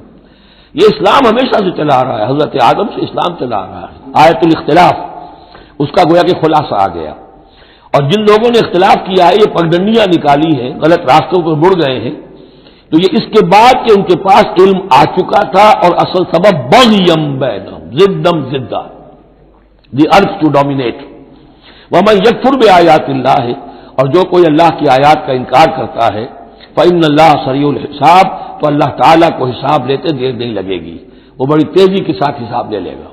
S1: یہ اسلام ہمیشہ سے چلا آ رہا ہے، حضرت آدم سے اسلام چلا آ رہا ہے۔ آیت الاختلاف، اس کا گویا کہ خلاصہ آ گیا، اور جن لوگوں نے اختلاف کیا ہے، یہ پگڈنڈیاں نکالی ہیں، غلط راستوں پر مڑ گئے ہیں، تو یہ اس کے بعد کہ ان کے پاس علم آ چکا تھا، اور اصل سبب بغیم بینہم، ضدم ضدہ، دی ارتھ ٹو ڈومینیٹ۔ ومن یکفر بآیات اللہ، اور جو کوئی اللہ کی آیات کا انکار کرتا ہے، فإن اللہ سریع الحساب، تو اللہ تعالیٰ کو حساب لیتے دیر نہیں لگے گی، وہ بڑی تیزی کے ساتھ حساب لے لے گا۔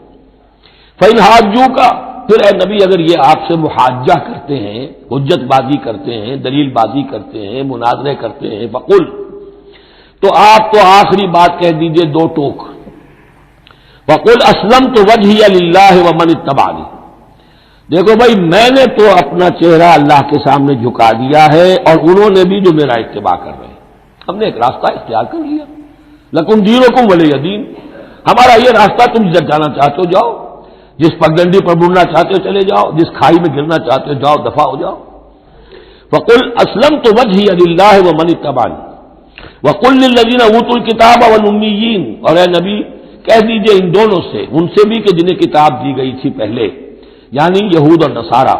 S1: فإن حاجوک، پھر اے نبی اگر یہ آپ سے محاجہ کرتے ہیں، حجت بازی کرتے ہیں، دلیل بازی کرتے ہیں، مناظرے کرتے ہیں، فقل، تو آپ تو آخری بات کہہ دیجئے دو ٹوک، وقل اسلمت وجہی للہ ومن اتبعنی، دیکھو بھائی میں نے تو اپنا چہرہ اللہ کے سامنے جھکا دیا ہے، اور انہوں نے بھی جو میرا اتباع کر رہے ہیں، ہم نے ایک راستہ اختیار کر لیا، لکم دینکم ولی دین، ہمارا یہ راستہ، تم جب جانا چاہتے ہو جاؤ، جس پگڈنڈی پر مڑنا چاہتے ہو چلے جاؤ، جس کھائی میں گرنا چاہتے ہو جاؤ، دفع ہو جاؤ۔ وقل اسلمت وجہی للہ ومن اتبعنی وقل للذین اوتوا الکتاب والامیین، اور اے نبی کہہ دیجئے ان دونوں سے، ان سے بھی کہ جنہیں کتاب دی گئی تھی پہلے، یعنی یہود اور نصارہ،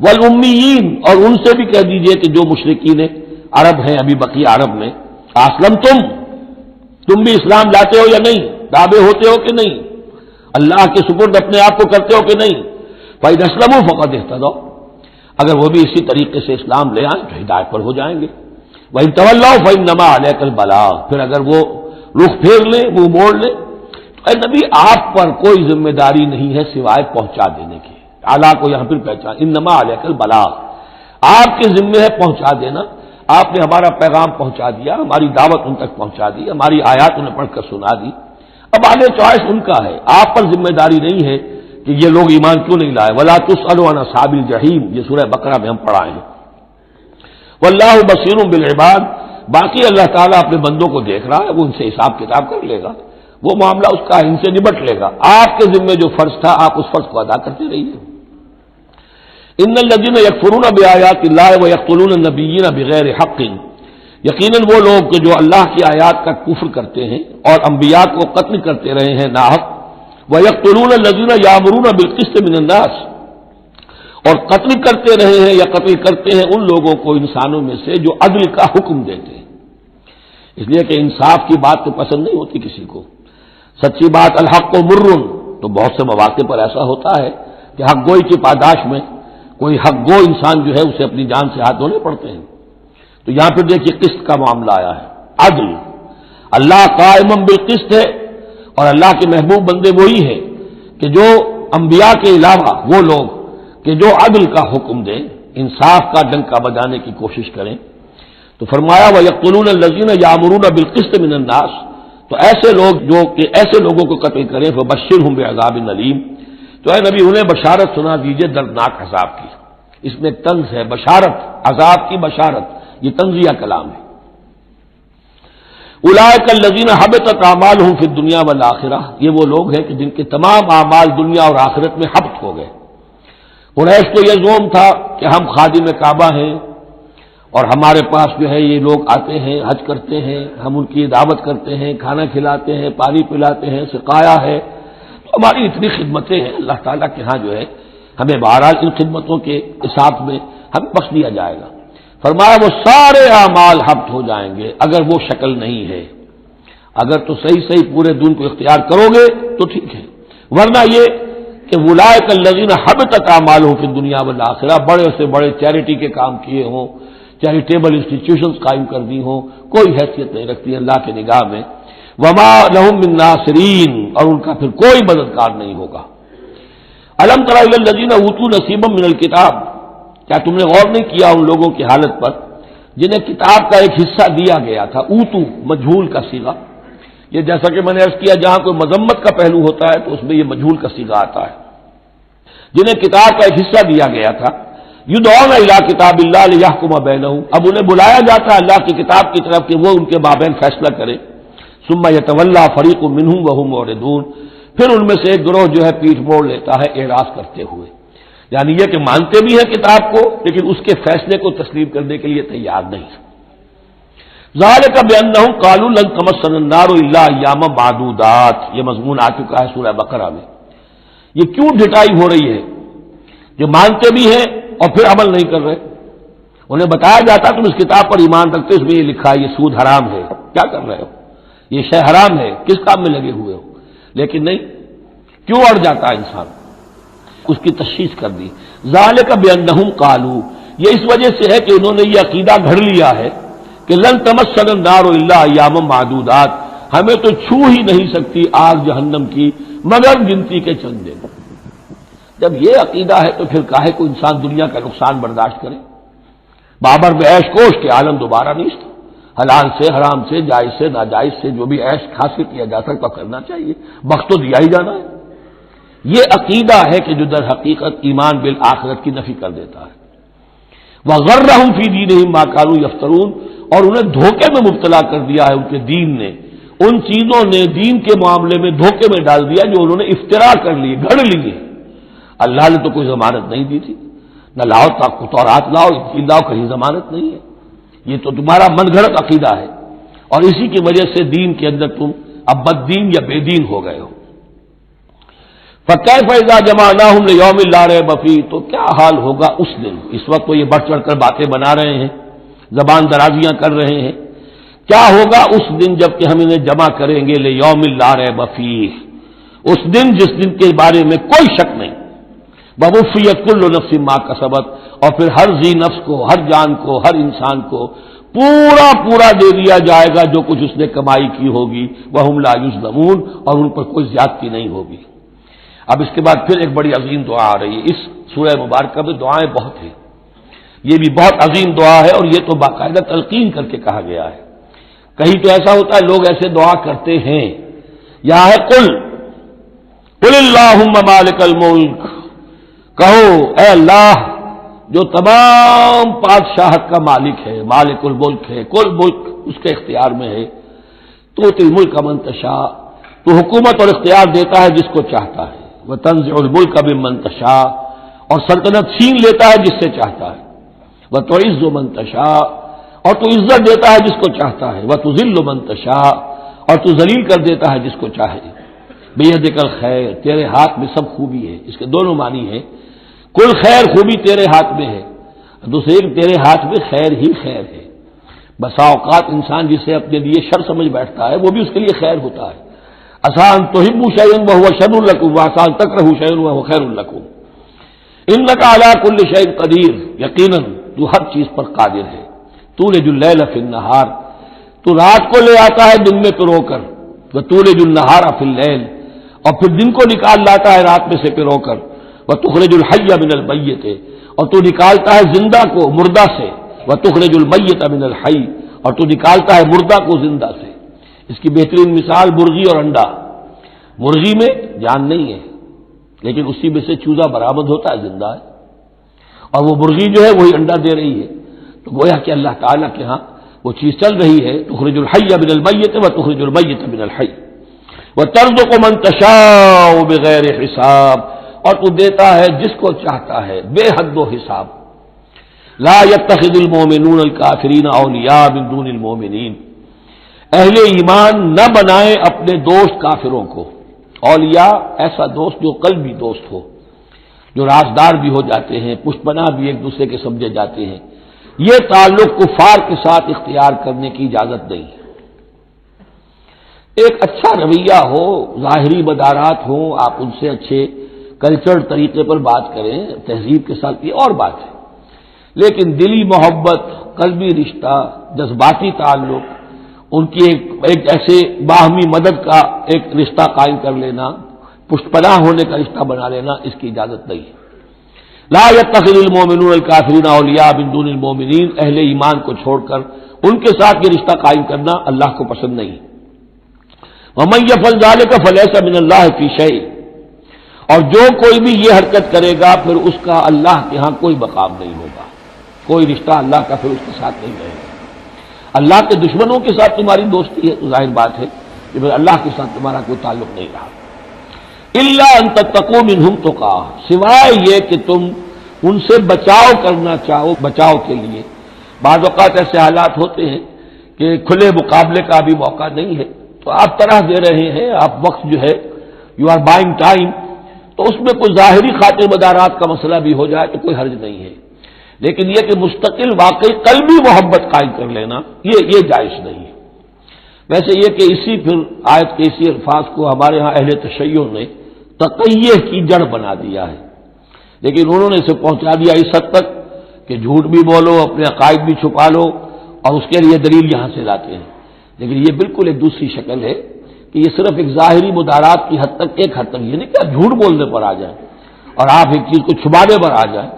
S1: والامیین، اور ان سے بھی کہہ دیجئے کہ جو مشرکین عرب ہیں ابھی بقیہ عرب میں، اسلمتم، تم بھی اسلام لاتے ہو یا نہیں، تابع ہوتے ہو کہ نہیں، اللہ کے سپرد اپنے آپ کو کرتے ہو کہ نہیں، فَإِنْ أَسْلَمُوا فَقَدِ اهْتَدَوْا، اگر وہ بھی اسی طریقے سے اسلام لے آئیں تو ہدایت پر ہو جائیں گے۔ وَإِنْ تَوَلَّوْا فَإِنَّمَا عَلَيْكَ الْبَلَاغُ، پھر اگر وہ رخ پھیر لیں، منہ موڑ لیں، تو اے نبی آپ پر کوئی ذمہ داری نہیں ہے سوائے پہنچا دینے کی، اعلیٰ کو یہاں پھر پہچان، انما علیک البلاغ، آپ کے ذمہ ہے پہنچا دینا، آپ نے ہمارا پیغام پہنچا دیا، ہماری دعوت ان تک پہنچا دی، ہماری آیات انہیں پڑھ کر سنا دی، اب آگے چوائس ان کا ہے، آپ پر ذمہ داری نہیں ہے کہ یہ لوگ ایمان کیوں نہیں لائے۔ وَلَا تُسْأَلُوا عَنْ أَصْحَابِ الْجَحِيمِ، یہ سورہ بقرہ میں ہم پڑھائے ہیں۔ وَاللَّهُ بَصِيرٌ بِالْعِبَادِ، باقی اللہ تعالیٰ اپنے بندوں کو دیکھ رہا ہے، وہ ان سے حساب کتاب کر لے گا، وہ معاملہ اس کا ان سے نبٹ لے گا، آپ کے ذمہ جو فرض تھا آپ اس فرض کو ادا کرتے رہیے۔ ان الذین یکفرون بآیات اللہ ویقتلون النبیین بغیر حق، یقیناً وہ لوگ کہ جو اللہ کی آیات کا کفر کرتے ہیں اور انبیاء کو قتل کرتے رہے ہیں ناحق، ویقتلون الذین یامرون بالقسط من الناس، اور قتل کرتے رہے ہیں یا قتل کرتے ہیں ان لوگوں کو انسانوں میں سے جو عدل کا حکم دیتے ہیں، اس لیے کہ انصاف کی بات تو پسند نہیں ہوتی کسی کو، سچی بات الحق و مرن، تو بہت سے مواقع پر ایسا ہوتا ہے کہ حق گوئی کی پاداش میں کوئی حق گو انسان جو ہے اسے اپنی جان سے ہاتھ دھونے پڑتے ہیں، تو یہاں پہ دیکھیے قسط کا معاملہ آیا ہے، عدل، اللہ قائم بالقسط ہے، اور اللہ کے محبوب بندے وہی ہیں کہ جو انبیاء کے علاوہ وہ لوگ کہ جو عدل کا حکم دیں، انصاف کا ڈنکا بجانے کی کوشش کریں، تو فرمایا وَيَقْتُلُونَ الَّذِينَ يَأْمُرُونَ بِالْقِسْطِ مِنَ النَّاسِ، تو ایسے لوگ جو کہ ایسے لوگوں کو قتل کریں فَبَشِّرْهُم بِعَذَابٍ أَلِيمٍ، تو اے نبی انہیں بشارت سنا دیجئے دردناک عذاب کی، اس میں طنز ہے، بشارت، عذاب کی بشارت، یہ طنزیہ کلام ہے۔ اولئک الذین حبطت اعمالهم فی الدنیا والآخرہ، یہ وہ لوگ ہیں کہ جن کے تمام اعمال دنیا اور آخرت میں حبط ہو گئے۔ قریش کو یہ زعم تھا کہ ہم خادم کعبہ ہیں اور ہمارے پاس جو ہے یہ لوگ آتے ہیں، حج کرتے ہیں، ہم ان کی دعوت کرتے ہیں، کھانا کھلاتے ہیں، پانی پلاتے ہیں، سقایا ہے، تو ہماری اتنی خدمتیں ہیں، اللہ تعالیٰ کے ہاں جو ہے ہمیں بہرحال ان خدمتوں کے حساب میں ہمیں بخش دیا جائے گا۔ فرمایا وہ سارے اعمال حبط ہو جائیں گے اگر وہ شکل نہیں ہے، اگر تو صحیح صحیح پورے دین کو اختیار کرو گے تو ٹھیک ہے، ورنہ یہ کہ اولئک الذین حبطت اعمالہم فی الدنیا والآخرہ، بڑے سے بڑے چیریٹی کے کام کیے ہوں، چیریٹیبل انسٹیٹیوشنز قائم کر دی ہوں، کوئی حیثیت نہیں رکھتی اللہ کے نگاہ میں، وما لہم من ناصرین، اور ان کا پھر کوئی مددگار نہیں ہوگا۔ الم تر الی الذین اوتوا نصیبا من الکتاب، کیا تم نے غور نہیں کیا ان لوگوں کی حالت پر جنہیں کتاب کا ایک حصہ دیا گیا تھا؟ اوتو مجہول کا صیغہ، یہ جیسا کہ میں نے عرض کیا جہاں کوئی مذمت کا پہلو ہوتا ہے تو اس میں یہ مجہول کا صیغہ آتا ہے، جنہیں کتاب کا ایک حصہ دیا گیا تھا، یدعون الی کتاب اللہ لیحکم بینہم، اب انہیں بلایا جاتا ہے اللہ کی کتاب کی طرف کہ وہ ان کے مابین فیصلہ کرے، ثم یتولی فریق منہم وہم معرضون، پھر ان میں سے ایک گروہ جو ہے پیٹھ موڑ لیتا ہے اعراض کرتے ہوئے، یعنی یہ کہ مانتے بھی ہیں کتاب کو لیکن اس کے فیصلے کو تسلیم کرنے کے لیے تیار نہیں۔ ذالک بانہم قالوا لن تمسنا النار الا ایاما معدودات، یہ مضمون آ چکا ہے سورہ بقرہ میں۔ یہ کیوں ڈھٹائی ہو رہی ہے؟ جو مانتے بھی ہیں اور پھر عمل نہیں کر رہے، انہیں بتایا جاتا تم اس کتاب پر ایمان رکھتے، اس میں یہ لکھا ہے یہ سود حرام ہے، کیا کر رہے ہو، یہ شے حرام ہے، کس کام میں لگے ہوئے ہو، لیکن نہیں، کیوں اڑ جاتا ہے انسان؟ اس کی تشخیص کر دی، ذالک بانہم قالوا، یہ اس وجہ سے ہے کہ انہوں نے یہ عقیدہ گھڑ لیا ہے کہ لن تمسنا النار الا ایاما معدودات، ہمیں تو چھو ہی نہیں سکتی آگ جہنم کی مگر گنتی کے چند دن۔ جب یہ عقیدہ ہے تو پھر کاہے کو انسان دنیا کا نقصان برداشت کرے؟ بابر میں عیش کوش کے عالم دوبارہ نہیں تھا، حلال سے حرام سے جائز سے ناجائز سے جو بھی عیش حاصل کیا جا سکتا کرنا چاہیے، وقت تو دیا ہی جانا ہے۔ یہ عقیدہ ہے کہ جو در حقیقت ایمان بالآخرت کی نفی کر دیتا ہے۔ وغرہم فی دینہم ما کانوا یفترون، اور انہیں دھوکے میں مبتلا کر دیا ہے ان کے دین نے، ان چیزوں نے دین کے معاملے میں دھوکے میں ڈال دیا جو انہوں نے افترا کر لی، گھڑ لیے۔ اللہ نے تو کوئی ضمانت نہیں دی تھی، نہ لاؤ تورات لاؤ انجیل لاؤ، کہیں ضمانت نہیں ہے، یہ تو تمہارا من گھڑت عقیدہ ہے، اور اسی کی وجہ سے دین کے اندر تم اب بد دین یا بے دین ہو گئے ہو۔ فَكَيْفَ إِذَا جَمَعْنَاهُمْ لِيَوْمٍ لَا رَيْبَ فِيهِ، تو کیا حال ہوگا اس دن، اس وقت وہ یہ بڑھ چڑھ کر باتیں بنا رہے ہیں، زبان درازیاں کر رہے ہیں، کیا ہوگا اس دن جب کہ ہم انہیں جمع کریں گے لِيَوْمٍ لَا رَيْبَ فِيهِ، اس دن جس دن کے بارے میں کوئی شک نہیں، وَوُفِّيَتْ كُلُّ نَفْسٍ مَا كَسَبَتْ، اور پھر ہر ذی نفس کو، ہر جان کو، ہر انسان کو پورا دے دیا جائے گا جو کچھ اس نے کمائی کی ہوگی، وَهُمْ لَا يُظْلَمُونَ، اور ان پر کوئی زیادتی نہیں ہوگی۔ اب اس کے بعد پھر ایک بڑی عظیم دعا آ رہی ہے، اس سورہ مبارکہ میں دعائیں بہت ہیں، یہ بھی بہت عظیم دعا ہے، اور یہ تو باقاعدہ تلقین کر کے کہا گیا ہے، کہیں تو ایسا ہوتا ہے لوگ ایسے دعا کرتے ہیں، یہاں ہے قل اللہم مالک الملک، کہو اے اللہ جو تمام بادشاہت کا مالک ہے، مالک الملک ہے، کل ملک اس کے اختیار میں ہے، تؤتی الملک من تشاء، تو حکومت اور اختیار دیتا ہے جس کو چاہتا ہے، وتنزع الملک ممن تشاء، اور سلطنت چھین لیتا ہے جس سے چاہتا ہے، وتعز من تشاء، اور تو عزت دیتا ہے جس کو چاہتا ہے، وتذل من تشاء، اور تو ذلیل کر دیتا ہے جس کو چاہے، بیدک الخیر، تیرے ہاتھ میں سب خوبی ہے، اس کے دونوں معنی ہیں، کل خیر خوبی تیرے ہاتھ میں ہے، دوسرے تیرے ہاتھ میں خیر ہی خیر ہے، بسا اوقات انسان جسے اپنے لیے شر سمجھ بیٹھتا ہے وہ بھی اس کے لیے خیر ہوتا ہے، آسان تحبوا شیئا وهو شر لکم وآسان تکرہوا شیئا وهو خیر لکم، انک علی کل شیء قدیر، یقیناً تو ہر چیز پر قادر ہے، تولج اللیل فی النہار، تو رات کو لے آتا ہے دن میں پرو کر، وتولج النہار فی اللیل، اور پھر دن کو نکال لاتا ہے رات میں سے پرو کر، وتخرج الحی من المیت، اور تو نکالتا ہے زندہ کو مردہ سے، وتخرج المیت من الحی، اور تو نکالتا ہے مردہ کو زندہ سے۔ اس کی بہترین مثال مرغی اور انڈا، مرغی میں جان نہیں ہے لیکن اسی میں سے چوزا برآمد ہوتا ہے، زندہ ہے، اور وہ مرغی جو ہے وہی انڈا دے رہی ہے، تو گویا کہ اللہ تعالیٰ کے ہاں وہ چیز چل رہی ہے، تخرج الحی من المیت وتخرج المیت من الحی، وترزق من تشاء بغیر حساب، اور تو دیتا ہے جس کو چاہتا ہے بے حد و حساب، لا يتخذ المؤمنون الکافرین اولیاء من دون المؤمنین، اہل ایمان نہ بنائیں اپنے دوست کافروں کو اولیاء، ایسا دوست جو قلبی دوست ہو، جو رازدار بھی ہو جاتے ہیں، پشت پناہ بھی ایک دوسرے کے سمجھے جاتے ہیں، یہ تعلق کفار کے ساتھ اختیار کرنے کی اجازت نہیں ہے۔ ایک اچھا رویہ ہو، ظاہری مدارات ہوں، آپ ان سے اچھے کلچر طریقے پر بات کریں، تہذیب کے ساتھ، یہ اور بات ہے، لیکن دلی محبت، قلبی رشتہ، جذباتی تعلق، ان کی ایک ایسے باہمی مدد کا ایک رشتہ قائم کر لینا، پشت پناہ ہونے کا رشتہ بنا لینا، اس کی اجازت نہیں ہے۔ لا يتخذ المؤمنون الکافرین اولیاء من دون المؤمنین، اہل ایمان کو چھوڑ کر ان کے ساتھ یہ رشتہ قائم کرنا اللہ کو پسند نہیں۔ ومن یفعل ذلک فلیس من اللہ فی شیء، اور جو کوئی بھی یہ حرکت کرے گا پھر اس کا اللہ کے ہاں کوئی مقام نہیں ہوگا، کوئی رشتہ اللہ کا پھر اس کے ساتھ نہیں رہے گا۔ اللہ کے دشمنوں کے ساتھ تمہاری دوستی ہے تو ظاہر بات ہے کہ پھر اللہ کے ساتھ تمہارا کوئی تعلق نہیں رہا۔ الا ان تتقوا منہم تقا، سوائے یہ کہ تم ان سے بچاؤ کرنا چاہو، بچاؤ کے لیے بعض اوقات ایسے حالات ہوتے ہیں کہ کھلے مقابلے کا بھی موقع نہیں ہے، تو آپ طرح دے رہے ہیں، آپ وقت جو ہے یو آر بائنگ ٹائم، تو اس میں کوئی ظاہری خاطر مدارات کا مسئلہ بھی ہو جائے تو کوئی حرج نہیں ہے، لیکن یہ کہ مستقل واقعی قلبی محبت قائم کر لینا یہ جائز نہیں ہے۔ ویسے یہ کہ اسی پھر آیت کے اسی الفاظ کو ہمارے ہاں اہل تشیع نے تقیہ کی جڑ بنا دیا ہے، لیکن انہوں نے اسے پہنچا دیا اس حد تک کہ جھوٹ بھی بولو، اپنے عقائد بھی چھپا لو، اور اس کے لیے دلیل یہاں سے لاتے ہیں، لیکن یہ بالکل ایک دوسری شکل ہے کہ یہ صرف ایک ظاہری مدارات کی حد تک، ایک حد تک، یہ نہیں کہ آپ جھوٹ بولنے پر آ جائیں اور آپ ایک چیز کو چھپانے پر آ جائیں،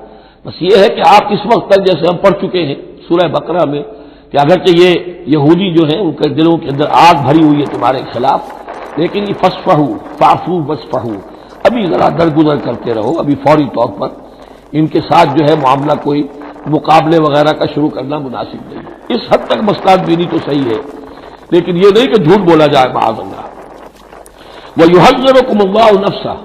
S1: بس یہ ہے کہ آپ اس وقت تک جیسے ہم پڑھ چکے ہیں سورہ بقرہ میں کہ اگرچہ یہ یہودی جو ہیں ان کے دلوں کے اندر آگ بھری ہوئی ہے تمہارے خلاف، لیکن یہ فصفحوا فاعفوا واصفحوا، ابھی ذرا درگزر کرتے رہو، ابھی فوری طور پر ان کے ساتھ جو ہے معاملہ کوئی مقابلے وغیرہ کا شروع کرنا مناسب نہیں۔ اس حد تک مسئلہ بینی تو صحیح ہے، لیکن یہ نہیں کہ جھوٹ بولا جائے معاذ اللہ۔ وَيُحَذِّرُكُمُ اللَّهُ نَفْسَهُ،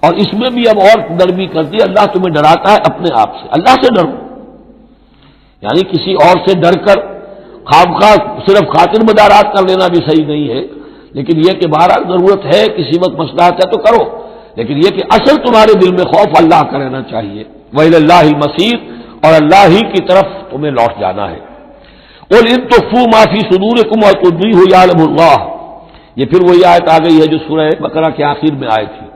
S1: اور اس میں بھی اب اور نرمی کر دی، اللہ تمہیں ڈراتا ہے اپنے آپ سے، اللہ سے ڈرو، یعنی کسی اور سے ڈر کر خواہ صرف خاطر مدارات کر لینا بھی صحیح نہیں ہے، لیکن یہ کہ بہرحال ضرورت ہے، کسی وقت مصلحت ہے تو کرو، لیکن یہ کہ اصل تمہارے دل میں خوف اللہ کا رہنا چاہیے۔ وَإِلَى اللَّهِ الْمَصِيرُ، اور اللہ ہی کی طرف تمہیں لوٹ جانا ہے۔ قُلْ إِن تُخْفُوا مَا فِي صُدُورِكُمْ وَتُبْدُوهُ يَعْلَمُهُ اللَّهُ، یہ پھر وہی آیت آ گئی ہے جو سورہ بقرہ کے آخر میں آئی تھی،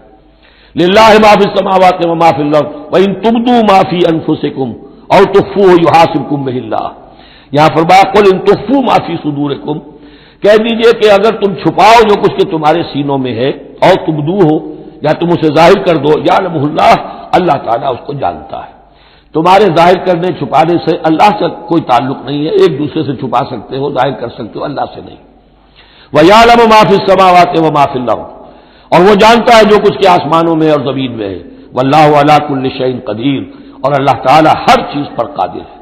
S1: لِلَّهِ مَا فِي السَّمَاوَاتِ وَمَا فِي الْأَرْضِ وَإِن تُبْدُوا مَا فِي أَنفُسِكُمْ أَوْ تُخْفُوهُ يُحَاسِبْكُم بِهِ اللَّهُ، یہاں فرمایا قُلْ إِن تُخْفُوا مَا فِي صُدُورِكُمْ، کہہ دیجئے کہ اگر تم چھپاؤ جو کچھ کہ تمہارے سینوں میں ہے، اور تبدوہ، یا تم اسے ظاہر کر دو، یعلمہ اللہ، اللہ تعالیٰ اس کو جانتا ہے۔ تمہارے ظاہر کرنے چھپانے سے اللہ سے کوئی تعلق نہیں ہے، ایک دوسرے سے چھپا سکتے ہو، ظاہر کر سکتے ہو، اللہ سے نہیں۔ وَيَعْلَمُ مَا فِي السَّمَاوَاتِ وَمَا فِي الْأَرْضِ، اور وہ جانتا ہے جو کچھ کے آسمانوں میں اور زمین میں ہے۔ وَاللَّهُ عَلَىٰ كُلِّ شَيْءٍ قَدِيرٌ، اور اللہ تعالیٰ ہر چیز پر قادر ہے۔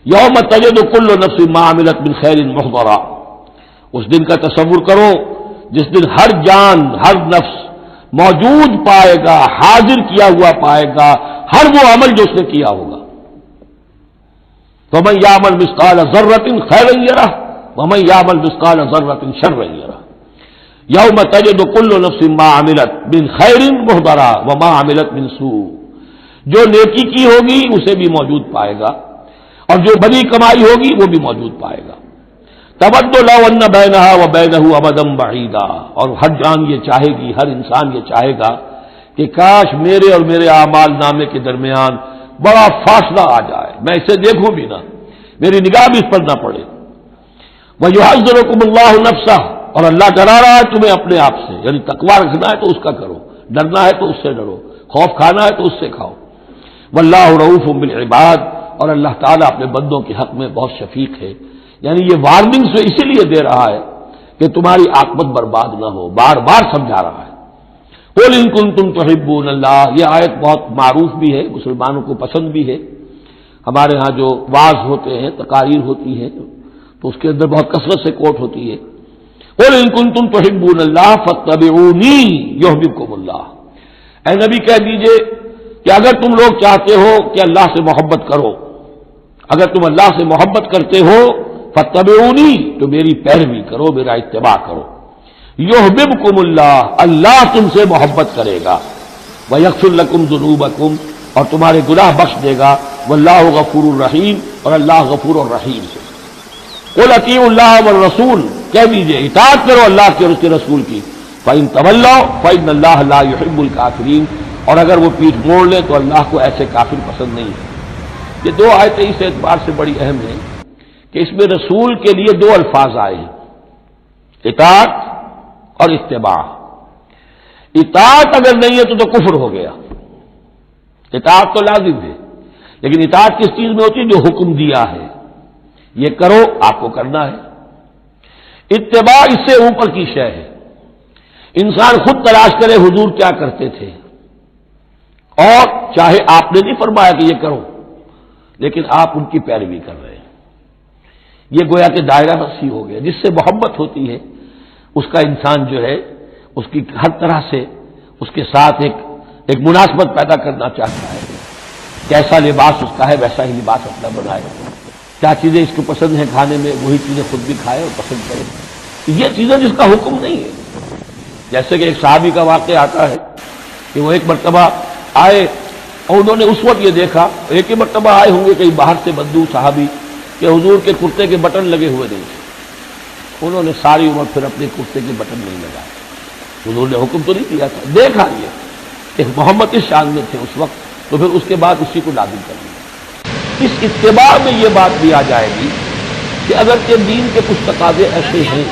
S1: یوم تجد کل نفس ما عملت من خیر محضرا، اس دن کا تصور کرو جس دن ہر جان، ہر نفس موجود پائے گا، حاضر کیا ہوا پائے گا ہر وہ عمل جو اس نے کیا ہوگا۔ وَمَن يَعْمَلْ مِثْقَالَ ذَرَّةٍ خَيْرًا يَرَهُ وَمَن يَعْمَلْ مِثْقَالَ ذَرَّةٍ شَرًّا يَرَهُ يَوْمَ تَجِدُ كُلُّ نَفْسٍ مَا عَمِلَتْ مِنْ خَيْرٍ مُحْضَرًا وَمَا عَمِلَتْ مِنْ سُوءٍ، جو نیکی کی ہوگی اسے بھی موجود پائے گا، اور جو بڑی کمائی ہوگی وہ بھی موجود پائے گا۔ تود لو ان بینہا وبینہ امدا بعیدا، اور ہر جان یہ چاہے گی، ہر انسان یہ چاہے گا کہ کاش میرے اور میرے اعمال نامے کے درمیان بڑا فاصلہ آ جائے، میں اسے دیکھوں بھی نہ، میری نگاہ بھی اس پر نہ پڑے۔ وَيُحَذِّرُكُمُ اللَّهُ نَفْسَهُ، اور اللہ ڈرا رہا ہے تمہیں اپنے آپ سے، یعنی تقویٰ رکھنا ہے تو اس کا کرو، ڈرنا ہے تو اس سے ڈرو، خوف کھانا ہے تو اس سے کھاؤ۔ وَاللَّهُ رَءُوفٌ بِالْعِبَادِ، اور اللہ تعالیٰ اپنے بندوں کے حق میں بہت شفیق ہے، یعنی یہ وارننگ سے اسی لیے دے رہا ہے کہ تمہاری عاقبت برباد نہ ہو، بار بار سمجھا رہا ہے۔ قُلْ إِن كُنتُمْ تُحِبُّونَ اللَّهَ، یہ آیت بہت معروف بھی ہے، مسلمانوں کو پسند بھی ہے، ہمارے ہاں جو واعظ ہوتے ہیں، تقاریر ہوتی ہیں تو اس کے اندر بہت کثرت سے کوٹ ہوتی ہے۔ قُلْ إِن كُنتُمْ تُحِبُّونَ اللَّهَ فَاتَّبِعُونِي يُحْبِبْكُمُ اللَّهُ، اے نبی کہہ دیجئے کہ اگر تم لوگ چاہتے ہو کہ اللہ سے محبت کرو اگر تم اللہ سے محبت کرتے ہو فاتبعونی، تو میری پیروی کرو، میرا اتباع کرو، یحببکم اللہ، اللہ تم سے محبت کرے گا، ویغفر لکم ذنوبکم، اور تمہارے گناہ بخش دے گا، واللہ غفور الرحیم، اور اللہ غفور الرحیم ہے۔ قل اطیعوا اللہ والرسول، کہہ دیجئے اطاعت کرو اللہ کی اور اس کے رسول کی، فإن تولوا فإن اللہ لا يحب الکافرین، اور اگر وہ پیٹھ موڑ لے تو اللہ کو ایسے کافر پسند نہیں ہے۔ یہ دو آیتیں اس اعتبار سے بڑی اہم ہیں کہ اس میں رسول کے لیے دو الفاظ آئے ہیں، اطاعت اور اتباع۔ اطاعت اگر نہیں ہے تو کفر ہو گیا، اطاعت تو لازم ہے، لیکن اطاعت کس چیز میں ہوتی ہے؟ جو حکم دیا ہے یہ کرو، آپ کو کرنا ہے۔ اتباع اس سے اوپر کی شے ہے، انسان خود تلاش کرے حضور کیا کرتے تھے، اور چاہے آپ نے نہیں فرمایا کہ یہ کرو لیکن آپ ان کی پیروی کر رہے ہیں، یہ گویا کہ دائرہ وسیع ہو گیا۔ جس سے محبت ہوتی ہے اس کا انسان جو ہے اس کی ہر طرح سے اس کے ساتھ ایک مناسبت پیدا کرنا چاہتا ہے، کیسا لباس اس کا ہے ویسا ہی لباس اپنا بنائے، کیا چیزیں اس کو پسند ہیں کھانے میں وہی چیزیں خود بھی کھائے اور پسند کرے، یہ چیزیں جس کا حکم نہیں ہے۔ جیسے کہ ایک صحابی کا واقعہ آتا ہے کہ وہ ایک مرتبہ آئے اور انہوں نے اس وقت یہ دیکھا، ایک ہی مرتبہ آئے ہوں گے کہیں باہر سے بدو صحابی کہ حضور کے کرتے کے بٹن لگے ہوئے نہیں تھے، انہوں نے ساری عمر پھر اپنے کرتے کے بٹن نہیں لگائے، حضور نے حکم تو نہیں دیا تھا، دیکھا یہ کہ محمد اس شان میں تھے اس وقت، تو پھر اس کے بعد اسی کو لازم کر لیا۔ اس اتباع میں یہ بات بھی آ جائے گی کہ اگر کہ دین کے کچھ تقاضے ایسے ہیں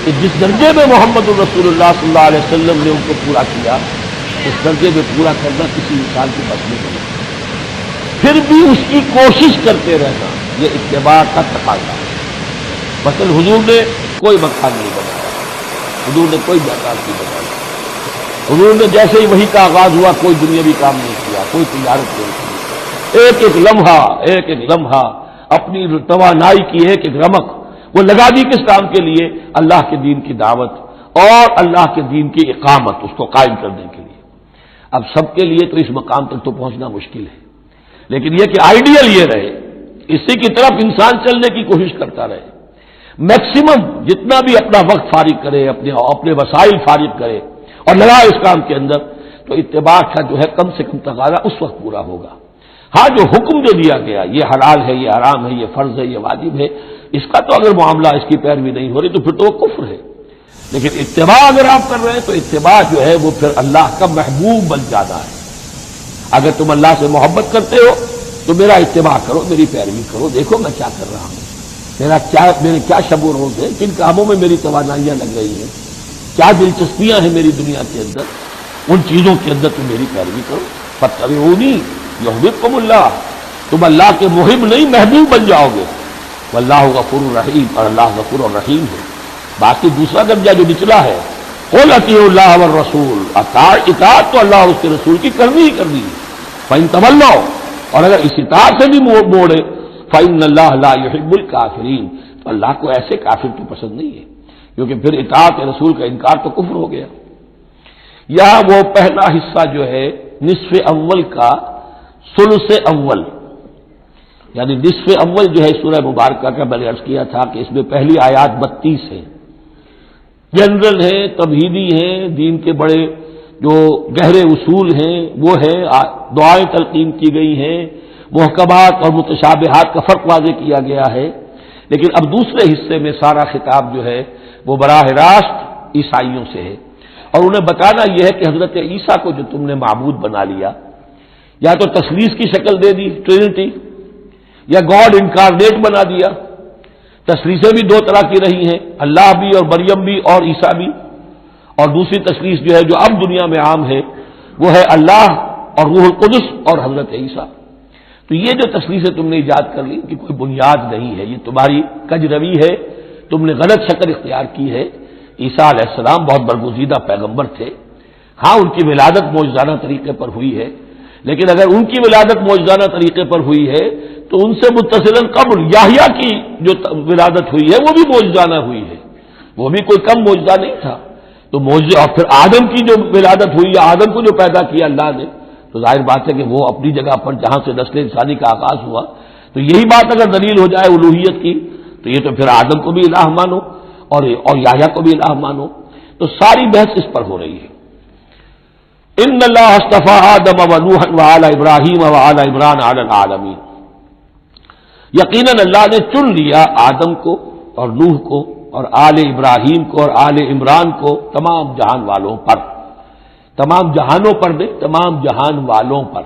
S1: کہ جس درجے میں محمد الرسول اللہ صلی اللہ علیہ وسلم نے ان کو پورا کیا اس درجے میں پورا کرنا کسی انسان کے بس میں نہیں، پھر بھی اس کی کوشش کرتے رہنا یہ اتباع کا تقاضا ہے۔ مثلا حضور نے کوئی مکان نہیں بنایا، حضور نے کوئی جائیداد نہیں بنایا، حضور نے جیسے ہی وحی کا آغاز ہوا کوئی دنیاوی کام نہیں کیا، کوئی تجارت نہیں کی، ایک ایک لمحہ اپنی توانائی کی ایک رمق وہ لگا دی کس کام کے لیے؟ اللہ کے دین کی دعوت اور اللہ کے دین کی اقامت، اس کو قائم کرنے کے لیے۔ اب سب کے لیے تو اس مقام تک تو پہنچنا مشکل ہے، لیکن یہ کہ آئیڈیل یہ رہے، اسی کی طرف انسان چلنے کی کوشش کرتا رہے، میکسیمم جتنا بھی اپنا وقت فارغ کرے، اپنے وسائل فارغ کرے اور لگا اس کام کے اندر، تو اتباع کا جو ہے کم سے کم تقاضا اس وقت پورا ہوگا۔ ہاں جو حکم جو دیا گیا یہ حلال ہے، یہ حرام ہے، یہ فرض ہے، یہ واجب ہے، اس کا تو اگر معاملہ اس کی پیروی نہیں ہو رہی تو پھر تو وہ کفر ہے، لیکن اتباع اگر آپ کر رہے ہیں تو اتباع جو ہے وہ پھر اللہ کا محبوب بن جانا ہے۔ اگر تم اللہ سے محبت کرتے ہو تو میرا اتباع کرو، میری پیروی کرو، دیکھو میں کیا کر رہا ہوں، میرے کیا شب و روز ہیں، کن کاموں میں میری توانائیاں لگ رہی ہیں، کیا دلچسپیاں ہیں میری دنیا کے اندر، ان چیزوں کے اندر تم میری پیروی کرو۔ فاتبعونی یحببکم اللہ، تم اللہ کے محب نہیں محبوب بن جاؤ گے، واللہ غفور الرحیم، اور اللہ غفور الرحیم ہے۔ باقی دوسرا درجہ جو نچلا ہے، قل اطیعوا اللہ والرسول، اطاعت تو اللہ اور اس کے رسول کی کرنی ہی کرنی ہے، فإن تولوا، اور اگر اس اطاعت سے بھی موڑے، فإن اللہ لا يحب الکافرین، تو اللہ کو ایسے کافر تو پسند نہیں ہے، کیونکہ پھر اطاعت رسول کا انکار تو کفر ہو گیا۔ یہاں وہ پہلا حصہ جو ہے نصف اول کا ثلث اول، یعنی نصف اول جو ہے سورہ مبارکہ کا میں نے عرض کیا تھا کہ اس میں پہلی آیات 32 ہیں، جنرل ہیں، تمہیدی ہیں، دین کے بڑے جو گہرے اصول ہیں وہ ہیں، دعائیں تلقین کی گئی ہیں، محکمات اور متشابہات کا فرق واضح کیا گیا ہے، لیکن اب دوسرے حصے میں سارا خطاب جو ہے وہ براہ راست عیسائیوں سے ہے، اور انہیں بتانا یہ ہے کہ حضرت عیسیٰ کو جو تم نے معبود بنا لیا، یا تو تثلیث کی شکل دے دی ٹرینٹی، یا گاڈ انکارنیٹ بنا دیا، تثلیثیں بھی دو طرح کی رہی ہیں، اللہ بھی اور مریم بھی اور عیسیٰ بھی، اور دوسری تثلیث جو ہے جو اب دنیا میں عام ہے وہ ہے اللہ اور روح القدس اور حضرت عیسیٰ۔ تو یہ جو تثلیثیں تم نے ایجاد کر لی کہ کوئی بنیاد نہیں ہے، یہ تمہاری کج روی ہے، تم نے غلط شکل اختیار کی ہے۔ عیسیٰ علیہ السلام بہت برگزیدہ پیغمبر تھے، ہاں ان کی ولادت معجزانہ طریقے پر ہوئی ہے، لیکن اگر ان کی ولادت معجزانہ طریقے پر ہوئی ہے تو ان سے متصلاً قبل یحییٰ کی جو ولادت ہوئی ہے وہ بھی معجزانہ ہوئی ہے، وہ بھی کوئی کم معجزہ نہیں تھا۔ تو معجزہ، اور پھر آدم کی جو ولادت ہوئی ہے، آدم کو جو پیدا کیا اللہ نے، تو ظاہر بات ہے کہ وہ اپنی جگہ پر جہاں سے نسل انسانی کا آغاز ہوا، تو تو یہی بات اگر دلیل ہو جائے الوہیت کی تو یہ تو پھر آدم کو بھی الہ مانو اور یحییٰ کو بھی الہ مانو. تو ساری بحث اس پر ہو رہی ہے. ان اللہ اصطفیٰ آدم و نوحا وآل ابراہیم وآل عمران علی العالمین. یقیناً اللہ نے چن لیا آدم کو اور نوح کو اور آل ابراہیم کو اور آل عمران کو تمام جہان والوں پر. تمام جہانوں پر نہیں، تمام جہان والوں پر.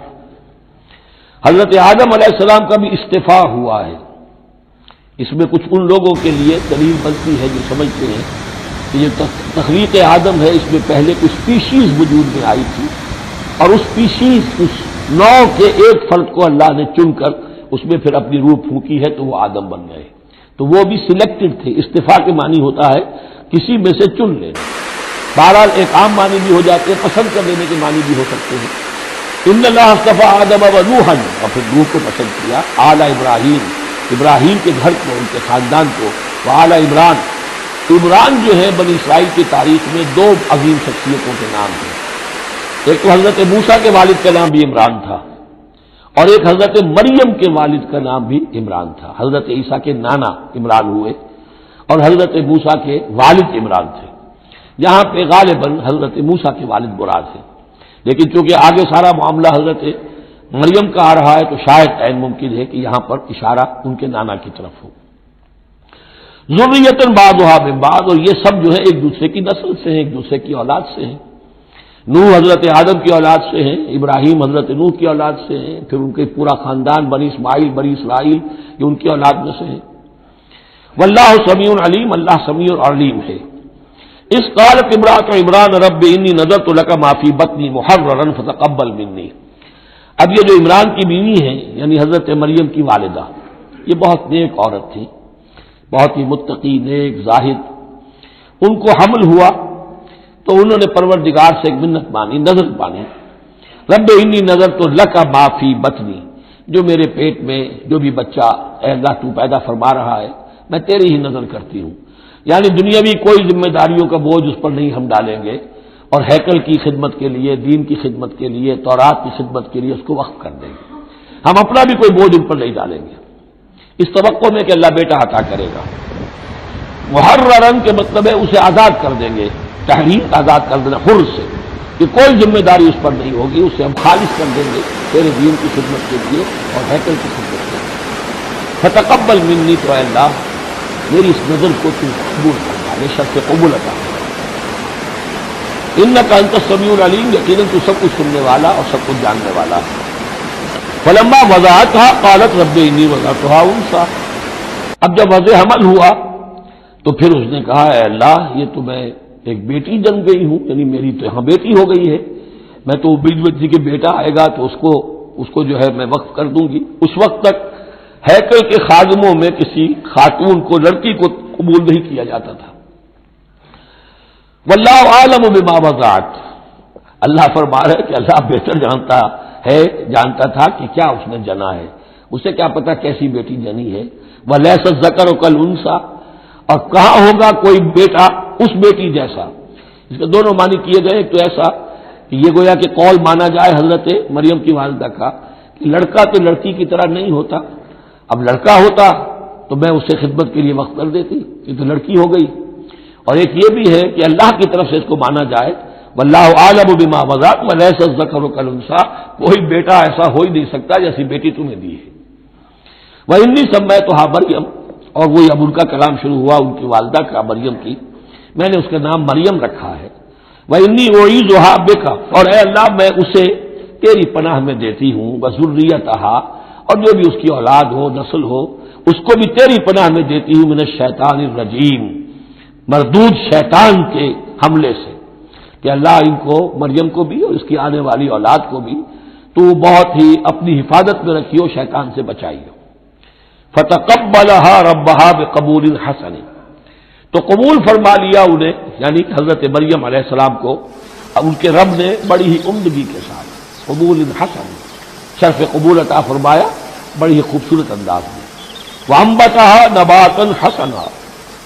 S1: حضرت آدم علیہ السلام کا بھی استفاء ہوا ہے. اس میں کچھ ان لوگوں کے لیے دلیل بنتی ہے جو سمجھتے ہیں کہ یہ تخلیق آدم ہے، اس میں پہلے کچھ اسپیشیز وجود میں آئی تھی اور اس اسپیشیز اس نوع کے ایک فرد کو اللہ نے چن کر اس میں پھر اپنی روح پھونکی ہے تو وہ آدم بن گئے. تو وہ بھی سلیکٹڈ تھے. استفاء کے معنی ہوتا ہے کسی میں سے چن لینا. بہرحال ایک عام معنی بھی ہو جاتے ہیں، پسند کر لینے کے معنی بھی ہو سکتے ہیں. ان اللہ اصطفیٰ آدم و نوحا، اور پھر نوح کو پسند کیا، آل ابراہیم، ابراہیم کے گھر کو، ان کے خاندان کو، وآل عمران. عمران جو ہے بنی اسرائیل کی تاریخ میں دو عظیم شخصیتوں کے نام ہیں. ایک تو حضرت موسیٰ کے والد کا نام بھی عمران تھا اور ایک حضرت مریم کے والد کا نام بھی عمران تھا. حضرت عیسیٰ کے نانا عمران ہوئے اور حضرت موسیٰ کے والد عمران تھے. یہاں پہ غالباً حضرت موسیٰ کے والد مراد ہیں، لیکن چونکہ آگے سارا معاملہ حضرت مریم کا آ رہا ہے تو شاید عین ممکن ہے کہ یہاں پر اشارہ ان کے نانا کی طرف ہو. ذریۃ بعضھا من بعض، اور یہ سب جو ہے ایک دوسرے کی نسل سے ہیں، ایک دوسرے کی اولاد سے ہیں. نوح حضرت آدم کی اولاد سے ہیں، ابراہیم حضرت نوح کی اولاد سے ہیں، پھر ان کے پورا خاندان بنی اسماعیل بنی اسرائیل یہ ان کی اولاد میں سے ہیں. واللہ سمیع علیم، اللہ سمیع اور علیم ہے. اس قالت امرأۃ عمران رب انی نذرت لک ما فی بطنی محررا فتقبل منی. اب یہ جو عمران کی بیوی ہیں یعنی حضرت مریم کی والدہ، یہ بہت نیک عورت تھی، بہت ہی متقی، نیک، زاہد. ان کو حمل ہوا تو انہوں نے پروردگار سے ایک منت مانی، نذر مانی. رب انی نذرت لک ما فی بطنی، جو میرے پیٹ میں جو بھی بچہ اے اللہ تو پیدا فرما رہا ہے میں تیری ہی نظر کرتی ہوں. یعنی دنیاوی کوئی ذمہ داریوں کا بوجھ اس پر نہیں ہم ڈالیں گے اور ہیکل کی خدمت کے لیے، دین کی خدمت کے لیے، تورات کی خدمت کے لیے اس کو وقف کر دیں گے. ہم اپنا بھی کوئی بوجھ ان پر نہیں ڈالیں گے اس توقع میں کہ اللہ بیٹا عطا کرے گا. محررن کے مطلب ہے اسے آزاد کر دیں گے، تحریر آزاد کر دینا، حر سے، کہ کوئی ذمہ داری اس پر نہیں ہوگی، اسے ہم خالص کر دیں گے تیرے دین کی خدمت کے لیے اور ہیکل کی خدمت کے لیے. فتقبل منی، تو اے اللہ میری اس نظر کو تم قبول کرنا، بے شرط قبول عطا کرنا. انک انت السمیع العلیم، یقیناً تو سب کچھ سننے والا اور سب کچھ جاننے والا. فلما وضعتها قالت رب انی وضعتها انثی. اب جب وضع حمل ہوا تو پھر اس نے کہا اے اللہ یہ تو میں ایک بیٹی جن گئی ہوں، یعنی میری تو یہاں بیٹی ہو گئی ہے. میں تو بیچ بچی کے بیٹا آئے گا تو اس کو جو ہے میں وقف کر دوں گی. اس وقت تک ہیکل کے خادموں میں کسی خاتون کو، لڑکی کو قبول نہیں کیا جاتا تھا. واللہ عالم بما وضعت، اللہ فرما رہا ہے کہ اللہ بہتر جانتا تھا کہ کیا اس نے جنا ہے. اسے کیا پتا کیسی بیٹی جنی ہے. ولیس الذکر کالانثی، اور کہاں ہوگا کوئی بیٹا اس بیٹی جیسا. اس کے دونوں معنی کیے گئے. ایک تو ایسا کہ یہ گویا کہ قول مانا جائے حضرت مریم کی والدہ کا کہ لڑکا تو لڑکی کی طرح نہیں ہوتا، اب لڑکا ہوتا تو میں اسے خدمت کے لیے وقت کر دیتی، یہ تو لڑکی ہو گئی. اور ایک یہ بھی ہے کہ اللہ کی طرف سے اس کو مانا جائے واللہ عالم بما وضعت ولیس الذکر کالانثی، کوئی بیٹا ایسا ہو ہی نہیں سکتا جیسی بیٹی تمہیں دی ہے. وانی سمیتھا مریم، اور وہی اب ان کا کلام شروع ہوا ان کی والدہ کا مریم کی، میں نے اس کا نام مریم رکھا ہے. وانی اعیذھا بک، اور اے اللہ میں اسے تیری پناہ میں دیتی ہوں. وذریتھا، اور جو بھی اس کی اولاد ہو، نسل ہو، اس کو بھی تیری پناہ میں دیتی ہوں من الشیطان الرجیم، مردود شیطان کے حملے سے. کہ اللہ ان کو، مریم کو بھی اور اس کی آنے والی اولاد کو بھی تو بہت ہی اپنی حفاظت میں رکھیو، شیطان سے بچائیو. فتقبلها ربها بقبول حسن، تو قبول فرما لیا انہیں، یعنی حضرت مریم علیہ السلام کو ان کے رب نے بڑی ہی عمدگی کے ساتھ قبول حسن، شرف قبول عطا فرمایا بڑی ہی خوبصورت انداز میں. وانبتها نباتا حسنا،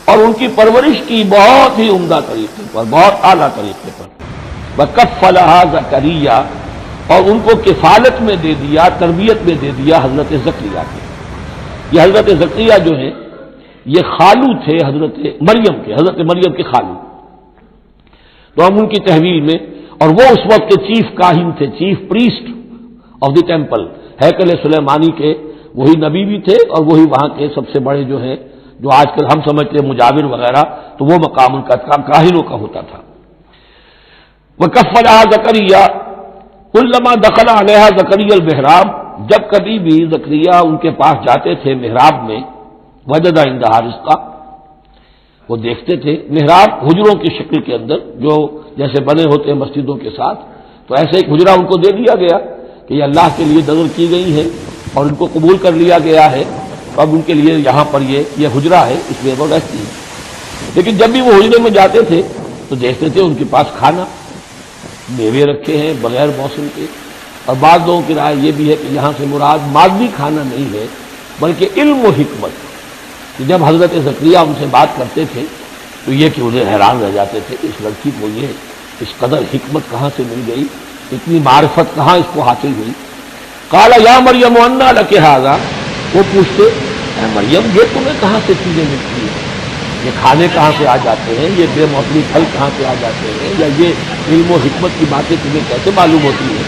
S1: اور ان کی پرورش کی بہت ہی عمدہ طریقے پر، بہت اعلیٰ طریقے پر. وکفلها زکریا، اور ان کو کفالت میں دے دیا، تربیت میں دے دیا حضرت زکریا کی. یہ حضرت زکریا جو ہیں یہ خالو تھے حضرت مریم کے خالو، تو ہم ان کی تحویل میں، اور وہ اس وقت کے چیف کاہن تھے، chief priest of the temple, ہیکل سلیمانی کے وہی نبی بھی تھے اور وہی وہاں کے سب سے بڑے جو ہیں، جو آج کل ہم سمجھتے ہیں مجاور وغیرہ، تو وہ مقام ان کا کاہنوں کا ہوتا تھا۔ وَكَفَّلَهَا زَكَرِيَّا كُلَّمَا دَخَلَ عَلَيْهَا زَكَرِيَّا الْمِحْرَابَ، جب کبھی بھی زکریا ان کے پاس جاتے تھے محراب میں، وجد عندها رزقا، وہ دیکھتے تھے محراب حجروں کی شکل کے اندر جو جیسے بنے ہوتے ہیں مسجدوں کے ساتھ، تو ایسے ایک حجرہ ان کو دے دیا گیا کہ یہ اللہ کے لیے نذر کی گئی ہے اور ان کو قبول کر لیا گیا ہے، اب ان کے لیے یہاں پر یہ حجرہ ہے، اس میں وہ رہتی ہے۔ لیکن جب بھی وہ حجرے میں جاتے تھے تو دیکھتے تھے ان کے پاس کھانا، میوے رکھے ہیں بغیر موسم کے، اور بعض لوگوں کی رائے یہ بھی ہے کہ یہاں سے مراد مادی کھانا نہیں ہے بلکہ علم و حکمت، کہ جب حضرت زکریا ان سے بات کرتے تھے تو یہ کہ انہیں حیران رہ جاتے تھے کہ اس لڑکی کو یہ اس قدر حکمت کہاں سے مل گئی، اتنی معرفت کہاں اس کو حاصل ہوئی۔ قال یا مریم انا لک ھذا، وہ پوچھتے اے مریم یہ تمہیں کہاں سے چیزیں ملتی ہیں، یہ کھانے کہاں سے آ جاتے ہیں، یہ بے موسمی پھل کہاں سے آ جاتے ہیں، یا یہ علم و حکمت کی باتیں تمہیں کیسے معلوم ہوتی ہیں؟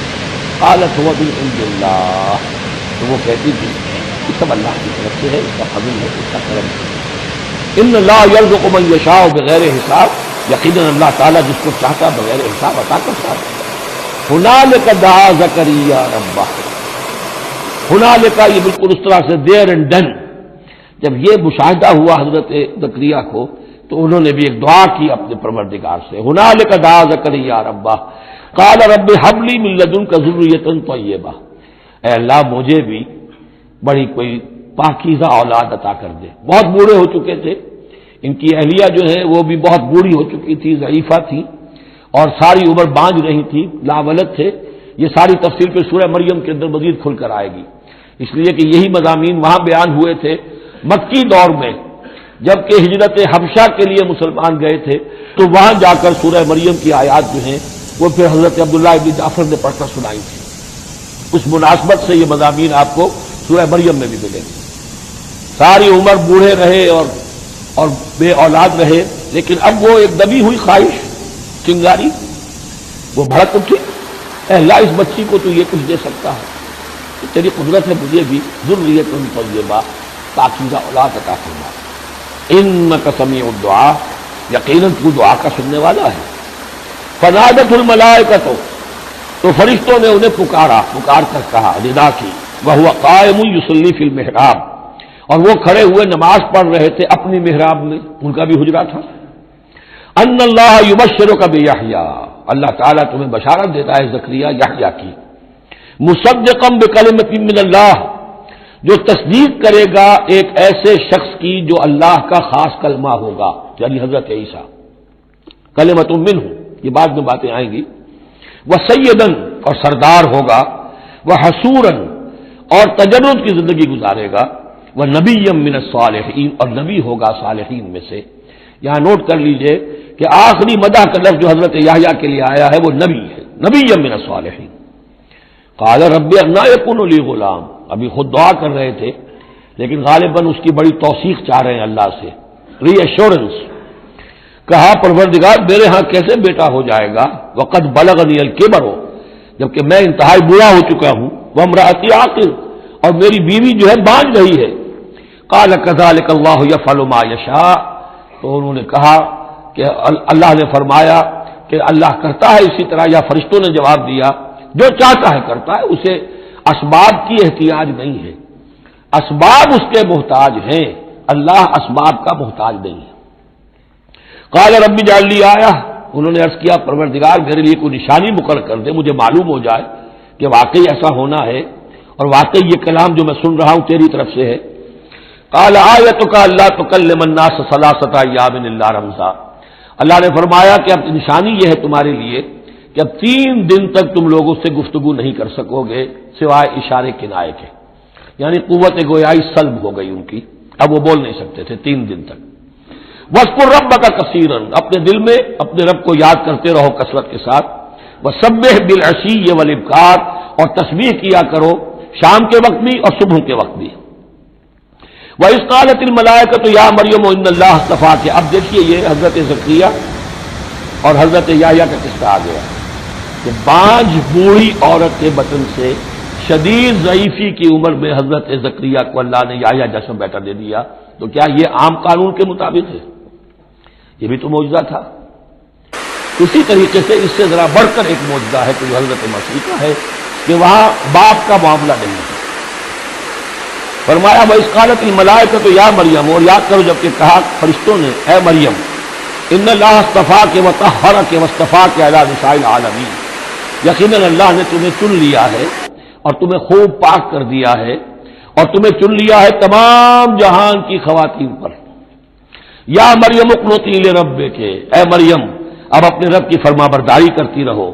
S1: قالت هو من عند اللہ، تو وہ کہتی تھی یہ سب اللہ کی طرف سے ہے، اس کا فضل ہے، اس کا کرم ہے۔ ان اللہ یرزق من یشاء بغیر حساب، یقیناً اللہ تعالیٰ جس کو چاہتا بغیر حساب عطا کرتا ہے۔ ہنالک دعا زکریا ربہ، ہنالک یہ بالکل اس طرح سے دیر اینڈ ڈن، جب یہ مشاہدہ ہوا حضرت زکریا کو تو انہوں نے بھی ایک دعا کی اپنے پروردگار سے، ہنالک دعا زکریا ربہ قال رب هب لي من لدنك ذرية طيبة، اے اللہ مجھے بھی بڑی کوئی پاکیزہ اولاد عطا کر دے۔ بہت بوڑھے ہو چکے تھے، ان کی اہلیہ جو ہے وہ بھی بہت بوڑھی ہو چکی تھی، ضعیفہ تھی، اور ساری عمر بانج رہی تھی، لاولد تھے۔ یہ ساری تفصیل پھر سورہ مریم کے اندر مزید کھل کر آئے گی، اس لیے کہ یہی مضامین وہاں بیان ہوئے تھے مکی دور میں، جبکہ ہجرت حبشہ کے لیے مسلمان گئے تھے، تو وہاں جا کر سورہ مریم کی آیات جو ہیں وہ پھر حضرت عبداللہ ابن جعفر نے پڑھ کر سنائی تھی۔ اس مناسبت سے یہ مضامین آپ کو سورہ مریم میں بھی ملیں گے۔ ساری عمر بوڑھے رہے اور بے اولاد رہے، لیکن اب وہ ایک دبی ہوئی خواہش چنگاری وہ بھڑک اٹھی، اے اللہ اس بچی کو تو یہ کچھ دے سکتا ہے، تو تیری قدرت ہے مجھے بھی ذریۃ طیبہ پاکیزہ اولاد عطا فرما، انک سمیع الدعاء، یقیناً تو دعا کا سننے والا ہے۔ فنادت الملائکۃ، تو فرشتوں نے انہیں پکار کر کہا، ندا کی، وہو قائم یصلی فی المحراب، اور وہ کھڑے ہوئے نماز پڑھ رہے تھے اپنی محراب میں، ان کا بھی حجرہ تھا۔ ان اللہ یبشرک بیحییٰ، اللہ تعالیٰ تمہیں بشارت دیتا ہے زکریا یحییٰ کی، مصدقا بکلمۃ من اللہ، جو تصدیق کرے گا ایک ایسے شخص کی جو اللہ کا خاص کلمہ ہوگا، یعنی حضرت عیسیٰ، کلمۃ منہ، یہ بعد میں باتیں آئیں گی۔ وہ سیدن، اور سردار ہوگا، وہ حسورن، اور تجرد کی زندگی گزارے گا، وہ نبی من الصالحین، اور نبی ہوگا صالحین میں سے۔ یہاں نوٹ کر لیجئے کہ آخری مدح کا لفظ جو حضرت یحییٰ کے لیے آیا ہے وہ نبی ہے، نبی من الصالحین۔ قال رب انا یکون لی غلام، ابھی خود دعا کر رہے تھے لیکن غالباً اس کی بڑی توثیق چاہ رہے ہیں اللہ سے، ری ایشورنس۔ کہا پروردگار میرے ہاں کیسے بیٹا ہو جائے گا، وقد بلغنی الکبر، جبکہ میں انتہائی بوڑھا ہو چکا ہوں، وامرأتی عاقر، اور میری بیوی جو ہے بانج رہی ہے۔ قال کذلک اللہ یفعل ما یشاء، تو انہوں نے کہا کہ اللہ نے فرمایا کہ اللہ کرتا ہے اسی طرح، یا فرشتوں نے جواب دیا جو چاہتا ہے کرتا ہے، اسے اسباب کی احتیاج نہیں ہے، اسباب اس کے محتاج ہیں، اللہ اسباب کا محتاج نہیں ہے۔ قال رب اجعل لی آیہ، انہوں نے عرض کیا پروردگار میرے لیے کوئی نشانی مقرر کر دے، مجھے معلوم ہو جائے کہ واقعی ایسا ہونا ہے اور واقعی یہ کلام جو میں سن رہا ہوں تیری طرف سے ہے۔ قال آیتک الا تکلم الناس ثلاثۃ ایام الا رمزا، اللہ نے فرمایا کہ اب نشانی یہ ہے تمہارے لیے کہ اب 3 دن تک تم لوگوں سے گفتگو نہیں کر سکو گے سوائے اشارے کنائے کے، یعنی قوت گویائی سلب ہو گئی ان کی، اب وہ بول نہیں سکتے تھے 3 دن تک۔ وَاذْكُرْ رَبَّكَ كَثِيرًا، اپنے دل میں اپنے رب کو یاد کرتے رہو کثرت کے ساتھ۔ وَسَبِّحْ بِالْعَشِيِّ وَالْإِبْكَارِ، اور تسبیح کیا کرو شام کے وقت بھی اور صبح کے وقت بھی۔ وَإِذْ قَالَتِ الْمَلَائِكَةُ يَا مَرْيَمُ إِنَّ اللَّهَ اصْطَفَاكِ۔ اب دیکھیے یہ حضرت زکریا اور حضرت یحییٰ کا قصہ آ گیا کہ بانجھ بوڑھی عورت کے بطن سے شدید ضعیفی کی عمر میں حضرت زکریا کو اللہ نے یحییٰ جیسا بیٹا دے دیا، تو کیا یہ عام قانون کے مطابق ہے؟ یہ بھی تو معجزہ تھا۔ اسی طریقے سے اس سے ذرا بڑھ کر ایک معجزہ ہے کہ جو حضرت مسیح کا ہے کہ وہاں باپ کا معاملہ نہیں ہے۔ فرمایا وَإِذْ قَالَتِ الْمَلَائِكَةُ يَا مَرْيَمُ، اور یاد کرو جب کہ کہا فرشتوں نے اے مریم، إِنَّ اللَّهَ اصْطَفَاكِ وَطَهَّرَكِ وَاصْطَفَاكِ عَلَىٰ نِسَاءِ الْعَالَمِينَ، یقیناً اللہ نے تمہیں چن لیا ہے اور تمہیں خوب پاک کر دیا ہے اور تمہیں چن لیا ہے تمام جہان کی خواتین پر۔ یا مریم اقنتی لربک، اے مریم اب اپنے رب کی فرما برداری کرتی رہو،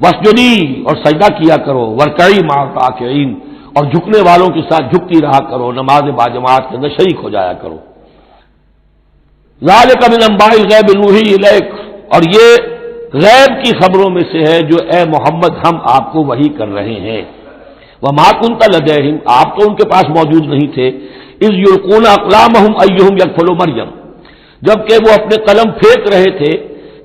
S1: واسجدی اور سجدہ کیا کرو، ورکعی مع الراکعین اور جھکنے والوں کے ساتھ جھکتی رہا کرو، نماز باجماعت کے اندر شریک ہو جایا کرو۔ ذالک من انباء الغیب نوحی الیک، اور یہ غیب کی خبروں میں سے ہے جو اے محمد ہم آپ کو وحی کر رہے ہیں۔ وما کنت لدیہم، آپ تو ان کے پاس موجود نہیں تھے، اذ یلقون اقلامہم ایہم یکفل مریم، جبکہ وہ اپنے قلم پھینک رہے تھے